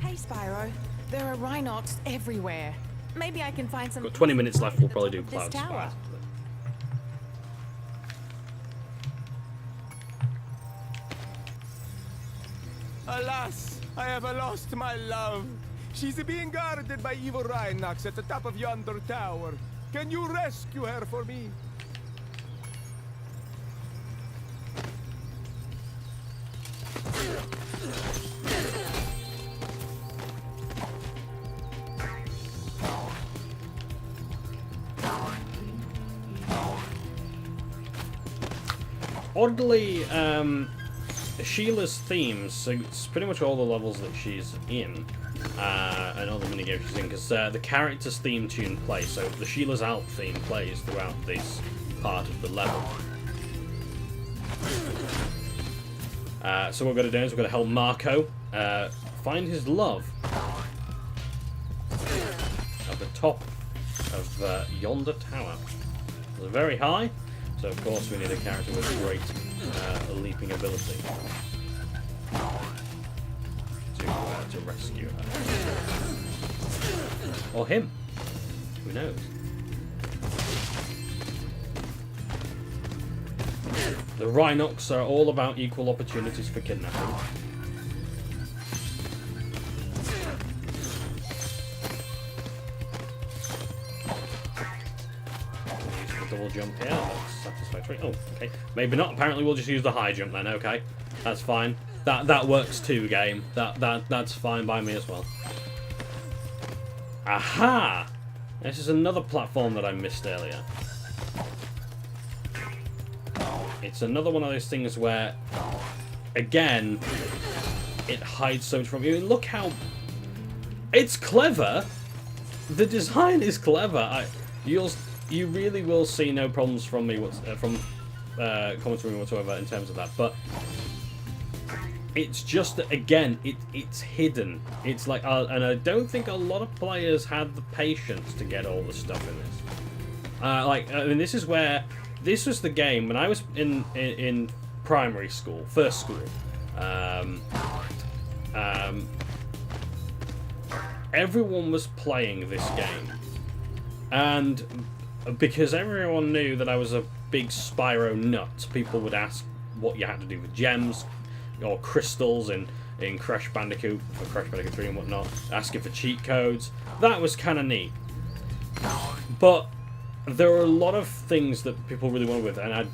Hey, Spyro. There are Rhinox everywhere. Maybe I can find some... Got 20 minutes left, we'll probably do this Cloud tower. Spire. Alas, I have lost my love. She's being guarded by evil Rhinox at the top of yonder tower. Can you rescue her for me? Oddly, Sheila's themes, so it's pretty much all the levels that she's in, and all the minigames she's in, because the character's theme tune plays, so the Sheila's Out theme plays throughout this part of the level. So what we're going to do is we're going to help Marco find his love at the top of yonder tower. It's very high. So of course we need a character with great leaping ability to rescue her. Or him. Who knows? The Rhinox are all about equal opportunities for kidnapping. Double jump here, that's satisfactory. Oh, okay. Maybe not. Apparently we'll just use the high jump then, okay. That's fine. That works too, game. That's fine by me as well. Aha! This is another platform that I missed earlier. It's another one of those things where, again, it hides so much from you. Look how... It's clever! The design is clever. You really will see no problems from me, comments from me whatsoever in terms of that. But It's just that, again, it's hidden. It's like, and I don't think a lot of players had the patience to get all the stuff in this. I mean, this was the game when I was in primary school, first school. Everyone was playing this game, and because everyone knew that I was a big Spyro nut, people would ask what you had to do with gems or crystals in Crash Bandicoot, for Crash Bandicoot 3 and whatnot, asking for cheat codes. That was kind of neat. But there were a lot of things that people really wanted with, and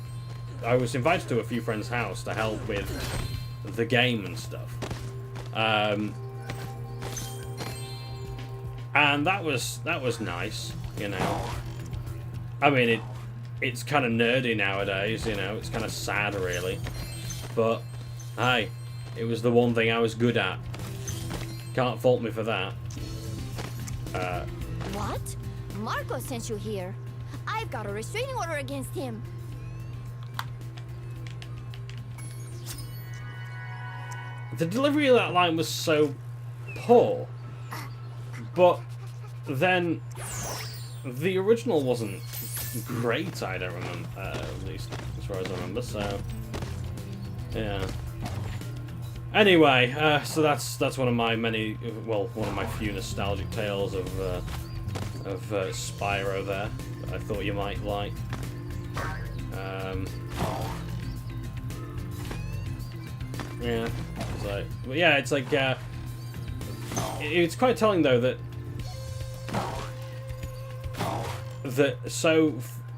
I was invited to a few friends' house to help with the game and stuff. And that was nice, you know. I mean, it's kind of nerdy nowadays, you know. It's kind of sad, really. But, hey, it was the one thing I was good at. Can't fault me for that. What? Marco sent you here. I've got a restraining order against him. The delivery of that line was so poor. But then the original wasn't great, I don't remember, at least as far as I remember, so yeah. Anyway, so that's one of my one of my few nostalgic tales of Spyro there that I thought you might like. Yeah, it's like it's quite telling though that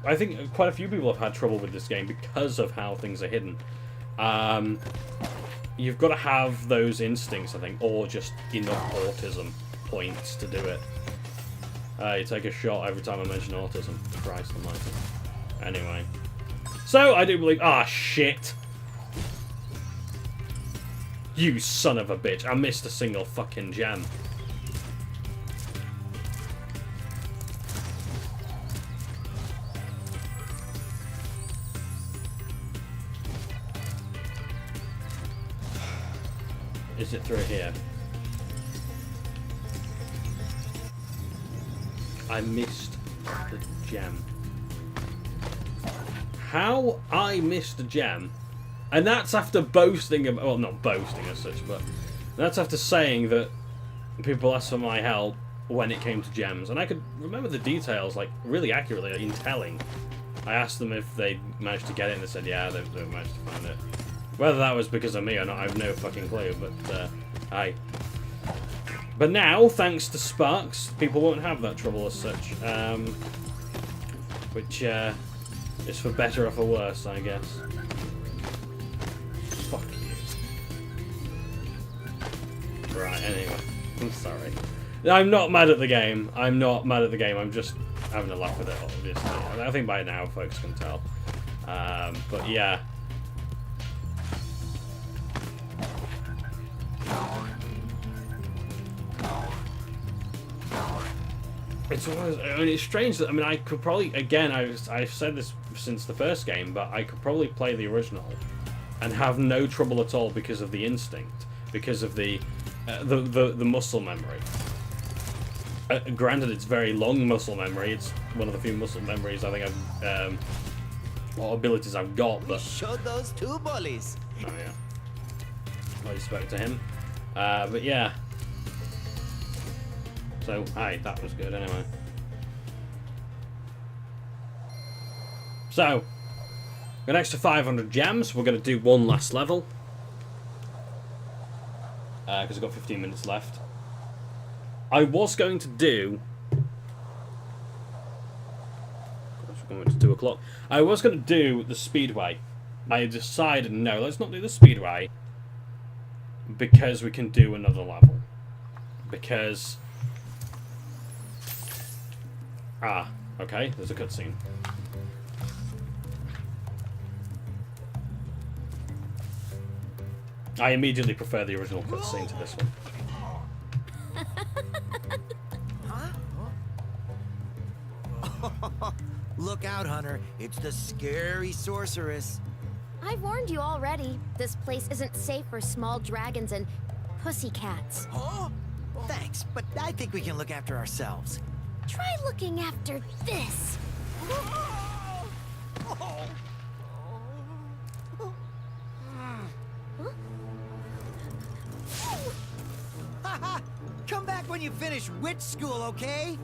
I think quite a few people have had trouble with this game because of how things are hidden. You've got to have those instincts, I think, or just enough autism points to do it. You take a shot every time I mention autism. Christ almighty. Anyway. So, I do believe... Ah, shit! You son of a bitch. I missed a single fucking gem. Is it through here? I missed the gem. How I missed a gem? And that's after boasting about, well, not boasting as such, but that's after saying that people asked for my help when it came to gems. And I could remember the details, like, really accurately in telling. I asked them if they managed to get it, and they said, yeah, they've managed to find it. Whether that was because of me or not, I have no fucking clue, but, But now, thanks to Sparks, people won't have that trouble as such. Which, is for better or for worse, I guess. Fuck you. Right, anyway. I'm sorry. I'm not mad at the game. I'm just having a laugh with it, obviously. I think by now folks can tell. But yeah. It's strange that, I mean, I could probably, again, I've said this since the first game, but I could probably play the original and have no trouble at all because of the instinct, because of the muscle memory. Granted, it's very long muscle memory. It's one of the few muscle memories I think I've, what abilities I've got, but... Show those two bullies. Oh, yeah. What you spoke to him. But yeah. So, hey, that was good anyway. So, got an extra 500 gems. We're going to do one last level. Because I've got 15 minutes left. I was going to do... We're going to 2 o'clock. I was going to do the Speedway. I decided, no, let's not do the Speedway. Because we can do another level. Because... Ah, okay, there's a cutscene. I immediately prefer the original cutscene to this one. Look out, Hunter. It's the scary sorceress. I've warned you already. This place isn't safe for small dragons and pussycats. Huh? Thanks, but I think we can look after ourselves. Try looking after this. Haha! Come back when you finish witch school, okay?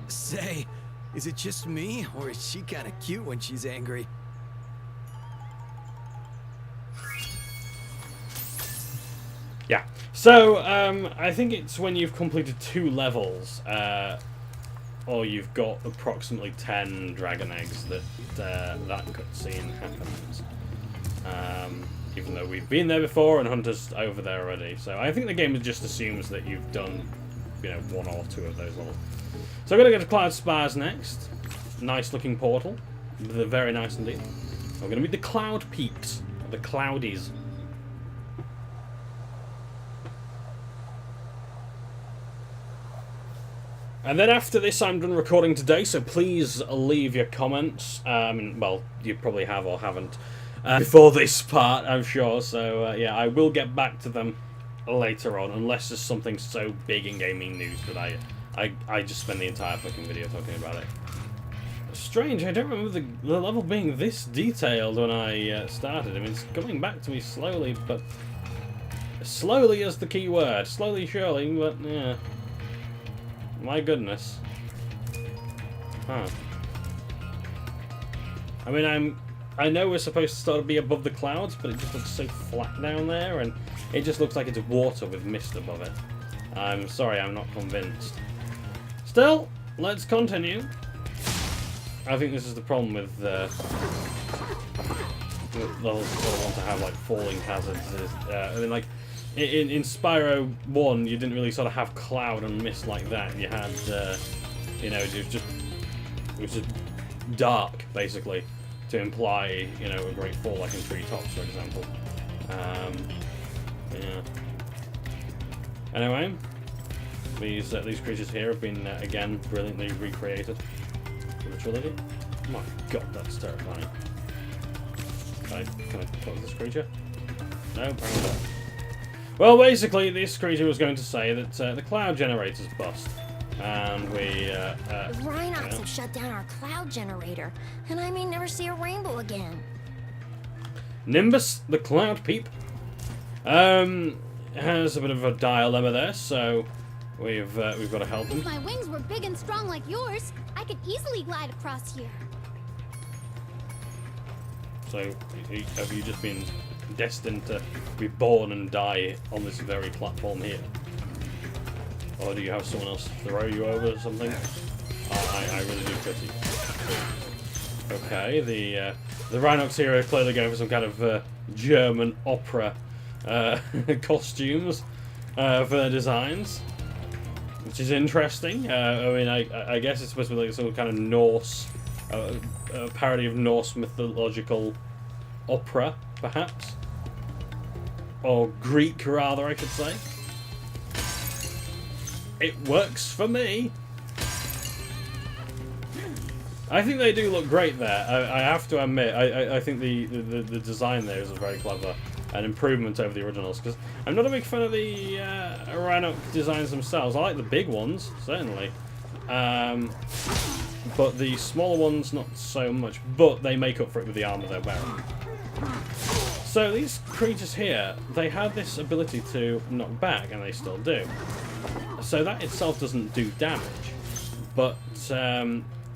Say, is it just me, or is she kind of cute when she's angry? Yeah. So, I think it's when you've completed 2 levels, or you've got approximately 10 dragon eggs that that cutscene happens. Even though we've been there before and Hunter's over there already. So I think the game just assumes that you've done, you know, 1 or 2 of those levels. So I'm going to go to Cloud Spires next. Nice looking portal. They're very nice indeed. We're going to meet the Cloud Peeps. The Cloudies. And then after this, I'm done recording today, so please leave your comments. Well, you probably have or haven't before this part, I'm sure. So, yeah, I will get back to them later on, unless there's something so big in gaming news that I just spend the entire fucking video talking about it. Strange, I don't remember the level being this detailed when I started. I mean, it's coming back to me slowly, but... Slowly is the key word. Slowly, surely, but, yeah... My goodness. Huh. I mean, I know we're supposed to sort of be above the clouds, but it just looks so flat down there, and it just looks like it's water with mist above it. I'm sorry, I'm not convinced. Still, let's continue. I think this is the problem with they'll sort of want to have like falling hazards. I mean, like in Spyro 1, you didn't really sort of have cloud and mist like that. You had, you know, it was just dark basically to imply, you know, a great fall like in Treetops, for example. Yeah. Anyway, these creatures here have been again brilliantly recreated for the trilogy. My God, that's terrifying. Can I talk to this creature? No, apparently not. Well, basically, this creature was going to say that the cloud generator's bust, and we. The Rhinox have shut down our cloud generator, and I may never see a rainbow again. Nimbus, the cloud peep, has a bit of a dilemma there, so we've got to help him. If my wings were big and strong like yours, I could easily glide across here. So, have you just been destined to be born and die on this very platform here? Or do you have someone else throw you over or something? I really do pity. Okay, the Rhinox here are clearly going for some kind of German opera costumes for their designs, which is interesting. I mean, I guess it's supposed to be like some kind of Norse, a parody of Norse mythological opera, perhaps. Or Greek, rather, I should say. It works for me. I think they do look great there. I have to admit, I think the design there is very clever. An improvement over the originals, because I'm not a big fan of the Rhinox designs themselves. I like the big ones, certainly. But the smaller ones, not so much. But they make up for it with the armor they're wearing. So these creatures here, they have this ability to knock back, and they still do. So that itself doesn't do damage, but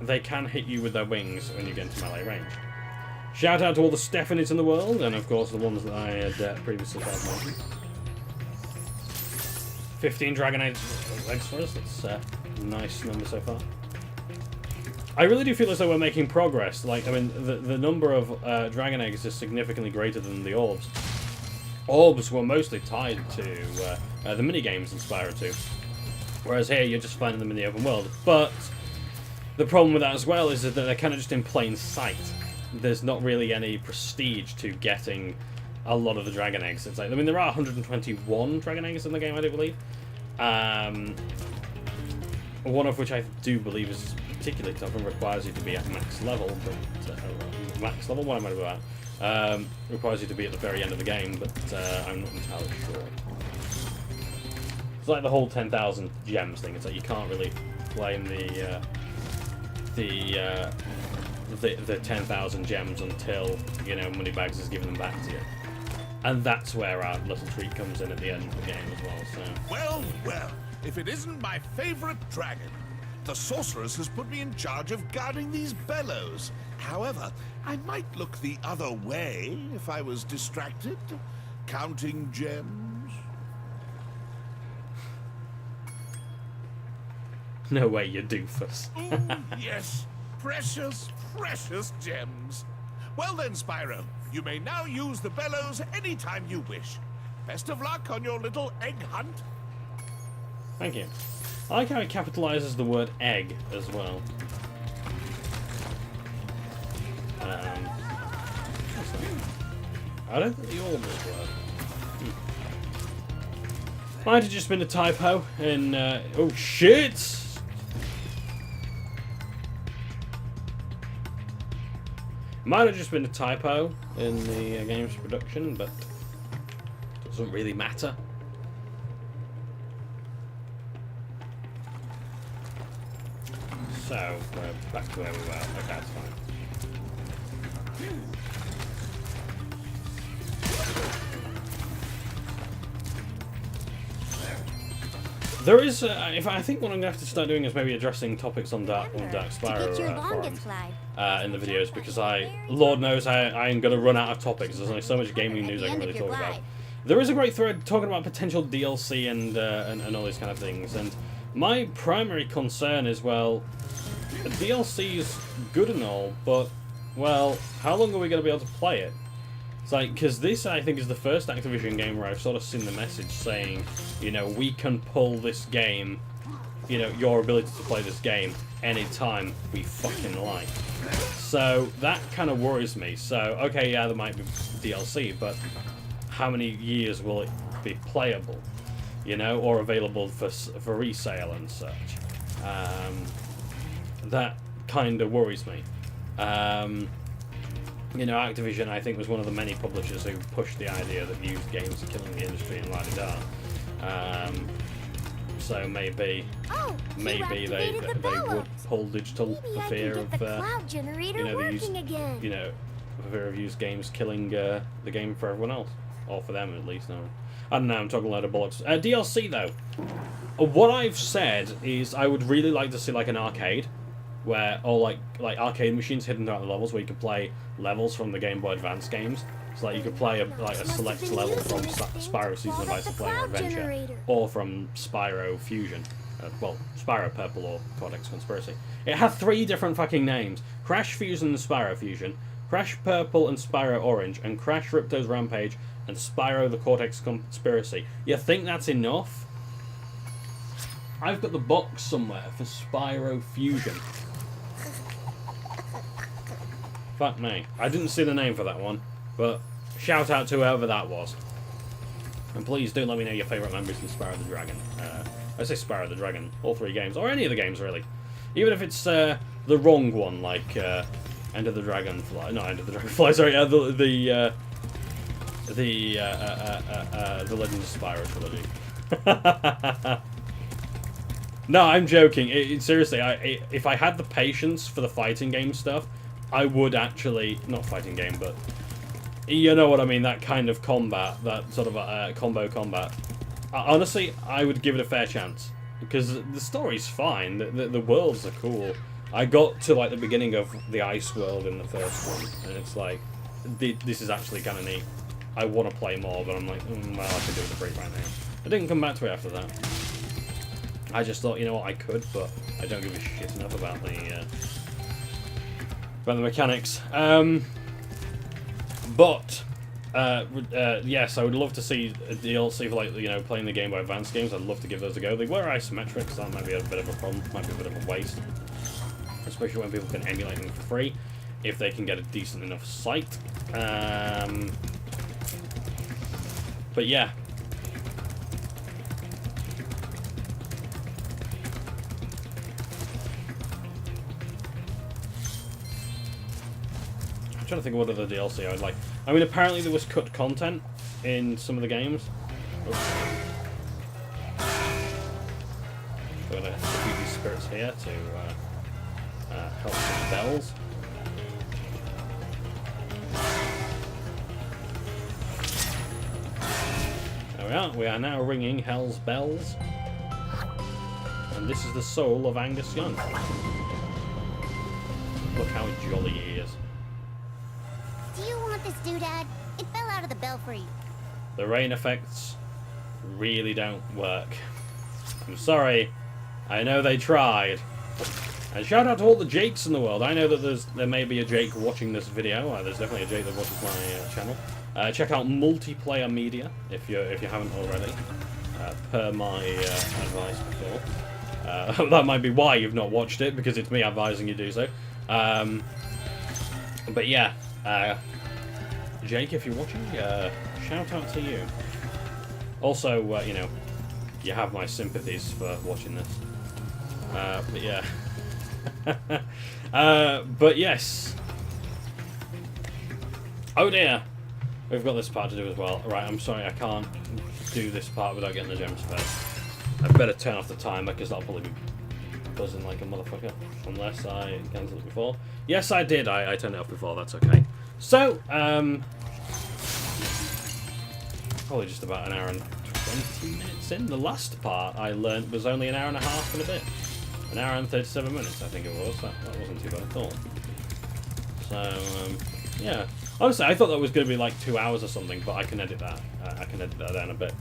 they can hit you with their wings when you get into melee range. Shout out to all the Stephanies in the world, and of course the ones that I had previously mentioned. 15 dragon eggs for us, that's a nice number so far. I really do feel as though we're making progress. Like, I mean, the number of dragon eggs is significantly greater than the orbs. Orbs were mostly tied to the minigames in Spyro 2. Whereas here, you're just finding them in the open world. But the problem with that as well is that they're kind of just in plain sight. There's not really any prestige to getting a lot of the dragon eggs. It's like, I mean, there are 121 dragon eggs in the game, I do believe. One of which I do believe is particularly tough and requires you to be at max level. But max level, what am I about? Requires you to be at the very end of the game, but I'm not entirely sure. It's like the whole 10,000 gems thing. It's like you can't really claim the 10,000 gems until, you know, Moneybags has given them back to you. And that's where our little treat comes in at the end of the game as well, so... Well, well, if it isn't my favorite dragon. The sorceress has put me in charge of guarding these bellows. However, I might look the other way if I was distracted. Counting gems. No way, you doofus. Ooh, yes. Precious, precious gems. Well then, Spyro, you may now use the bellows anytime you wish. Best of luck on your little egg hunt. Thank you. I like how it capitalizes the word egg as well. I don't think the all does work. Might have just been a typo in... oh shit! Might have just been a typo in the game's production, but doesn't really matter. So, we're back to where we were. Okay, that's fine. There is, if I think what I'm going to have to start doing is maybe addressing topics on Dark Spyro forums in the videos, because Lord knows I am going to run out of topics. There's only so much gaming news I can really talk about. There is a great thread talking about potential DLC and all these kind of things, and my primary concern is, well, DLC is good and all, but, well, how long are we going to be able to play it? It's like, because this, I think, is the first Activision game where I've sort of seen the message saying, you know, we can pull this game, you know, your ability to play this game anytime we fucking like. So, that kind of worries me. So, okay, yeah, there might be DLC, but how many years will it be playable? You know, or available for resale and such? That kind of worries me. You know, Activision, I think, was one of the many publishers who pushed the idea that used games are killing the industry and la-di-da. So maybe they would pull digital for fear of you know, for fear of used games killing the game for everyone else, or for them at least. No, I don't know. I'm talking a load of bollocks. DLC though, what I've said is I would really like to see like an arcade. Or like arcade machines hidden throughout the levels where you could play levels from the Game Boy Advance games. So like you could play a select level from Spyro Season of Ice and Flame Adventure, or from Spyro Fusion. Well, Spyro Purple or Cortex Conspiracy. It had 3 different fucking names: Crash Fusion and Spyro Fusion, Crash Purple and Spyro Orange, and Crash Ripto's Rampage and Spyro the Cortex Conspiracy. You think that's enough? I've got the box somewhere for Spyro Fusion. Fuck me. I didn't see the name for that one, but shout out to whoever that was. And please do let me know your favourite members in Spyro the Dragon. I say Spyro the Dragon, all 3 games, or any of the games really. Even if it's the wrong one, like End of the Dragonfly. No, End of the Dragonfly, sorry, the Legend of Spyro Trilogy. No, I'm joking. Seriously, if I had the patience for the fighting game stuff, I would actually... Not fighting game, but... You know what I mean, that kind of combat, that sort of combo combat. Honestly, I would give it a fair chance. Because the story's fine, the worlds are cool. I got to, like, the beginning of the ice world in the first one, and it's like, this is actually kind of neat. I want to play more, but I'm like, well, I can do it for free right now. I didn't come back to it after that. I just thought, you know what, I could, but I don't give a shit enough about the mechanics. Yes, I would love to see a DLC for, like, you know, playing the Game Boy Advance games. I'd love to give those a go. They were isometric, so that might be a bit of a problem, might be a bit of a waste. Especially when people can emulate them for free, if they can get a decent enough site. But yeah. I'm trying to think of what other DLC I would like. I mean, apparently there was cut content in some of the games. Oops. So I'm going to use these spirits here to help with the bells. There we are. We are now ringing Hell's bells. And this is the soul of Angus Young. Look how jolly he is. Do you want this doodad? It fell out of the belfry. The rain effects really don't work. I'm sorry. I know they tried. And shout out to all the Jakes in the world. I know that there may be a Jake watching this video. There's definitely a Jake that watches my channel. Check out Multiplayer Media if you haven't already. Per my advice before. That might be why you've not watched it, because it's me advising you do so. But yeah, Jake, if you're watching, shout out to you. Also, you know, you have my sympathies for watching this. But yeah. But yes. Oh dear. We've got this part to do as well. Right, I'm sorry, I can't do this part without getting the gems first. I better turn off the timer, because that'll probably be buzzing like a motherfucker. Unless I cancelled it before. Yes, I did. I turned it off before. That's okay. So, probably just about an hour and 20 minutes in. The last part I learnt was only an hour and a half and a bit. An hour and 37 minutes, I think it was. That wasn't too bad at all. So, yeah. Honestly, I thought that was going to be like 2 hours or something, but I can edit that. I can edit that down a bit.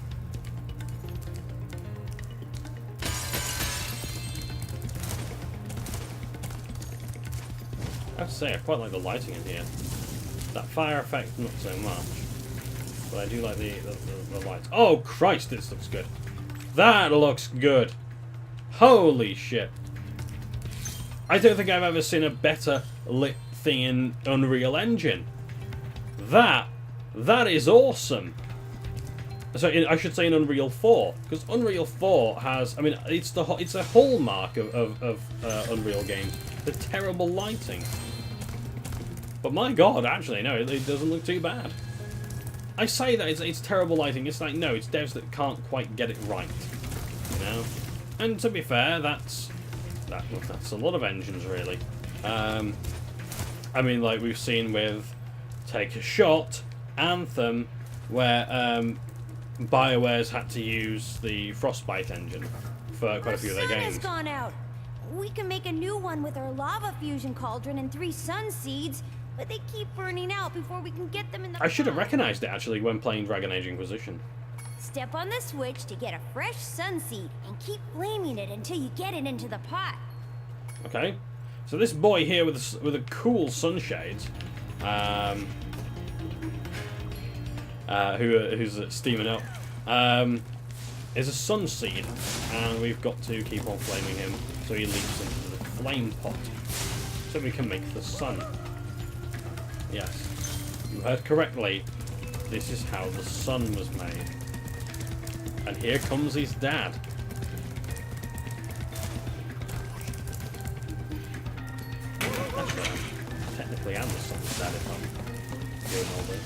I have to say, I quite like the lighting in here. That fire effect, not so much. But I do like the lights. Oh, Christ, this looks good. That looks good. Holy shit. I don't think I've ever seen a better lit thing in Unreal Engine. That is awesome. So I should say in Unreal 4, because Unreal 4 has, I mean, it's a hallmark of Unreal games, the terrible lighting. But my God, actually, no, it doesn't look too bad. I say that it's terrible lighting. It's like, no, it's devs that can't quite get it right, you know. And to be fair, that's a lot of engines, really. I mean, like we've seen with Take a Shot, Anthem, where BioWare's had to use the Frostbite engine for quite a few of their games. The sun has gone out. We can make a new one with our lava fusion cauldron and 3 sun seeds, but they keep burning out before we can get them in the I should have recognized it, actually, when playing Dragon Age Inquisition. Step on the switch to get a fresh sun seed and keep flaming it until you get it into the pot. Okay. So this boy here with a cool sunshades, who's steaming up, is a sun seed, and we've got to keep on flaming him so he leaps into the flame pot, so we can make the sun. Yes, you heard correctly. This is how the sun was made. And here comes his dad. Actually, technically I'm the sun's dad if I'm doing all this.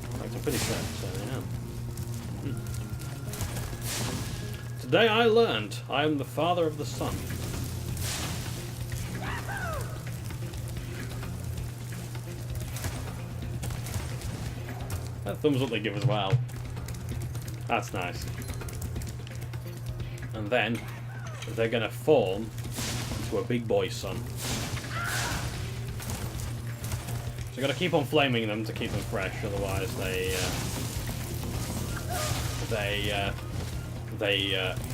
In fact, I'm pretty certain I am. Today I learned I am the father of the sun. That thumbs up they give as well. That's nice. And then they're going to form into a big boy sun. So you've got to keep on flaming them to keep them fresh, otherwise they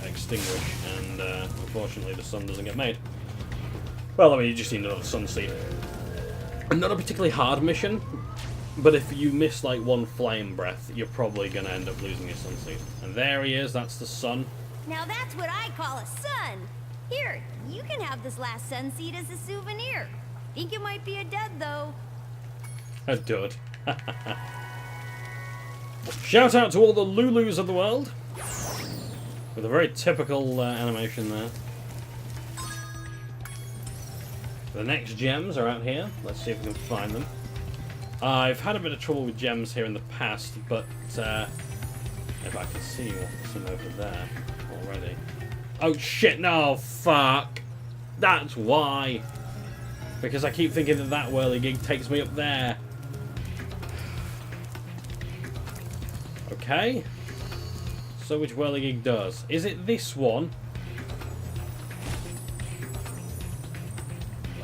extinguish, and unfortunately the sun doesn't get made. Well, I mean, you just need another sun seed. And not a particularly hard mission, but if you miss like one flame breath, you're probably going to end up losing your sun seed. And there he is, that's the sun. Now that's what I call a sun. Here, you can have this last sun seed as a souvenir. Think it might be a dud, though. A dud. Shout out to all the Lulus of the world. With a very typical animation there. The next gems are out here. Let's see if we can find them. I've had a bit of trouble with gems here in the past, but if I can see what's some over there already. Oh shit, no, fuck. That's why. Because I keep thinking that that whirligig takes me up there. Okay. So which whirligig does? Is it this one?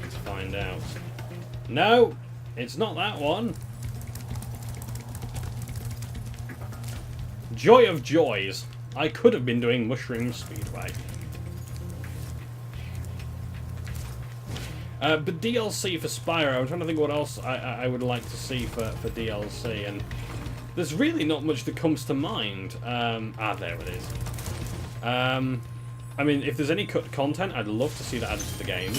Let's find out. No, it's not that one. Joy of joys. I could have been doing Mushroom Speedway. But DLC for Spyro, I'm trying to think what else I would like to see for DLC, and there's really not much that comes to mind. There it is. I mean, if there's any cut content, I'd love to see that added to the game.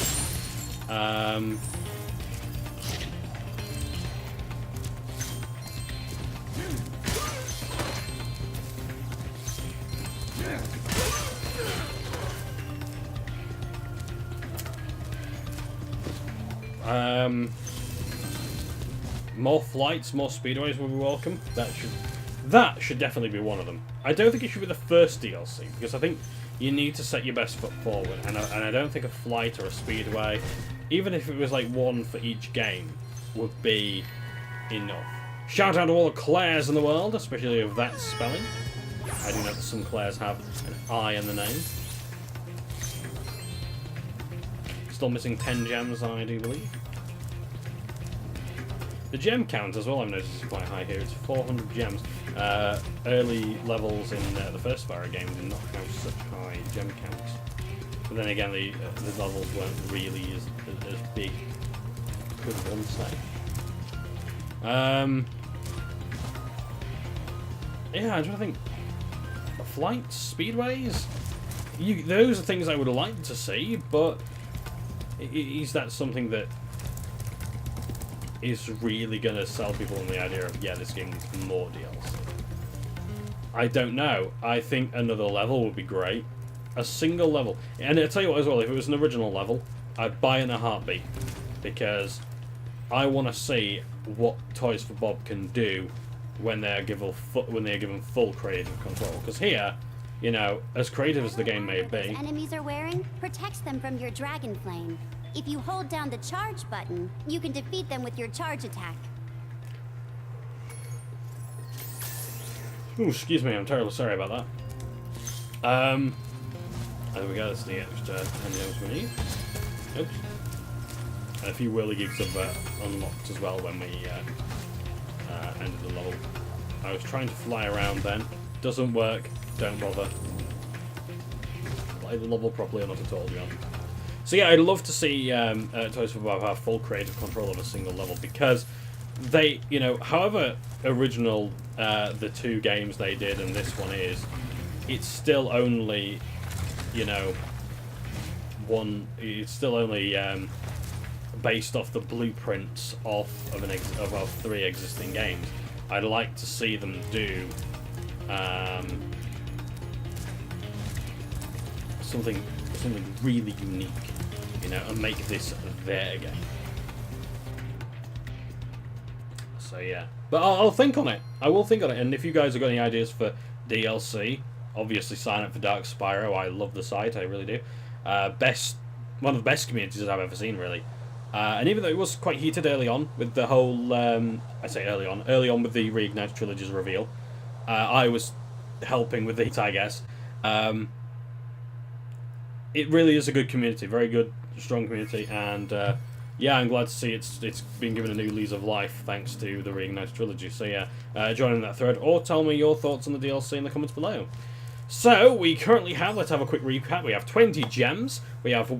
More flights, more speedways will be welcome. That should definitely be one of them. I don't think it should be the first DLC, because I think you need to set your best foot forward, and I don't think a flight or a speedway, even if it was like one for each game, would be enough. Shout out to all the Claires in the world, especially of that spelling. I do know that some Claires have an I in the name. Still missing 10 gems, I do believe. The gem count as well, I've noticed, is quite high here. It's 400 gems. Early levels in the first Spyro game did not have such high gem counts. But then again, the levels weren't really as big, could one say. Yeah, I'm trying to think. Flights, speedways? Those are things I would like to see, but is that something that is really going to sell people on the idea of, yeah, this game needs more DLC? I don't know. I think another level would be great. A single level. And I'll tell you what as well, if it was an original level, I'd buy it in a heartbeat. Because I want to see what Toys for Bob can do when they're given full creative control. Because here, you know, as creative as the game may be... enemies are wearing protects them from your dragon flame. If you hold down the charge button, you can defeat them with your charge attack. Ooh, excuse me, I'm terribly sorry about that. There we go, that's the extra 10 gems we need. Oops. And a few whirligigs have unlocked as well when we ended the level. I was trying to fly around then. Doesn't work, don't bother. Play the level properly or not at all, to be honest. So yeah, I'd love to see Toys for Bob have full creative control of a single level, because they, you know, however original the two games they did and this one is, it's still only, you know, it's still only based off the blueprints of 3 existing games. I'd like to see them do something really unique, you know, and make this their game. So yeah, but I'll think on it. I will think on it, and if you guys have got any ideas for DLC, obviously sign up for Dark Spyro. I love the site, I really do. One of the best communities I've ever seen, really. And even though it was quite heated early on with the whole, I say early on with the Reignited Trilogy's reveal, I was helping with the heat, I guess. It really is a good community, very good, strong community, and yeah, I'm glad to see it's been given a new lease of life thanks to the Reignited Trilogy. So yeah, join in that thread, or tell me your thoughts on the DLC in the comments below. So, we currently have, let's have a quick recap, we have 20 gems, we have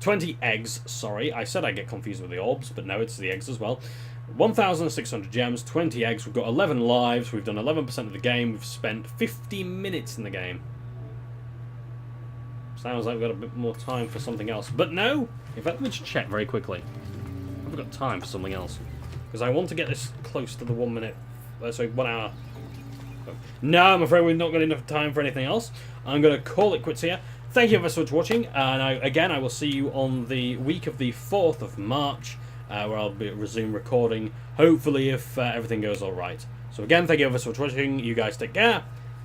20 eggs, sorry, I said I'd get confused with the orbs, but no, it's the eggs as well. 1,600 gems, 20 eggs, we've got 11 lives, we've done 11% of the game, we've spent 50 minutes in the game. Sounds like we've got a bit more time for something else, but no! In fact, let me just check very quickly. I've got time for something else, because I want to get this close to the 1 minute, sorry, 1 hour. No, I'm afraid we've not got enough time for anything else. I'm going to call it quits here. Thank you ever so much for watching, and again, I will see you on the week of the 4th of March, where I'll resume recording, hopefully if everything goes alright. So again, thank you ever so much for watching. You guys take care.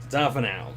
Ta for now.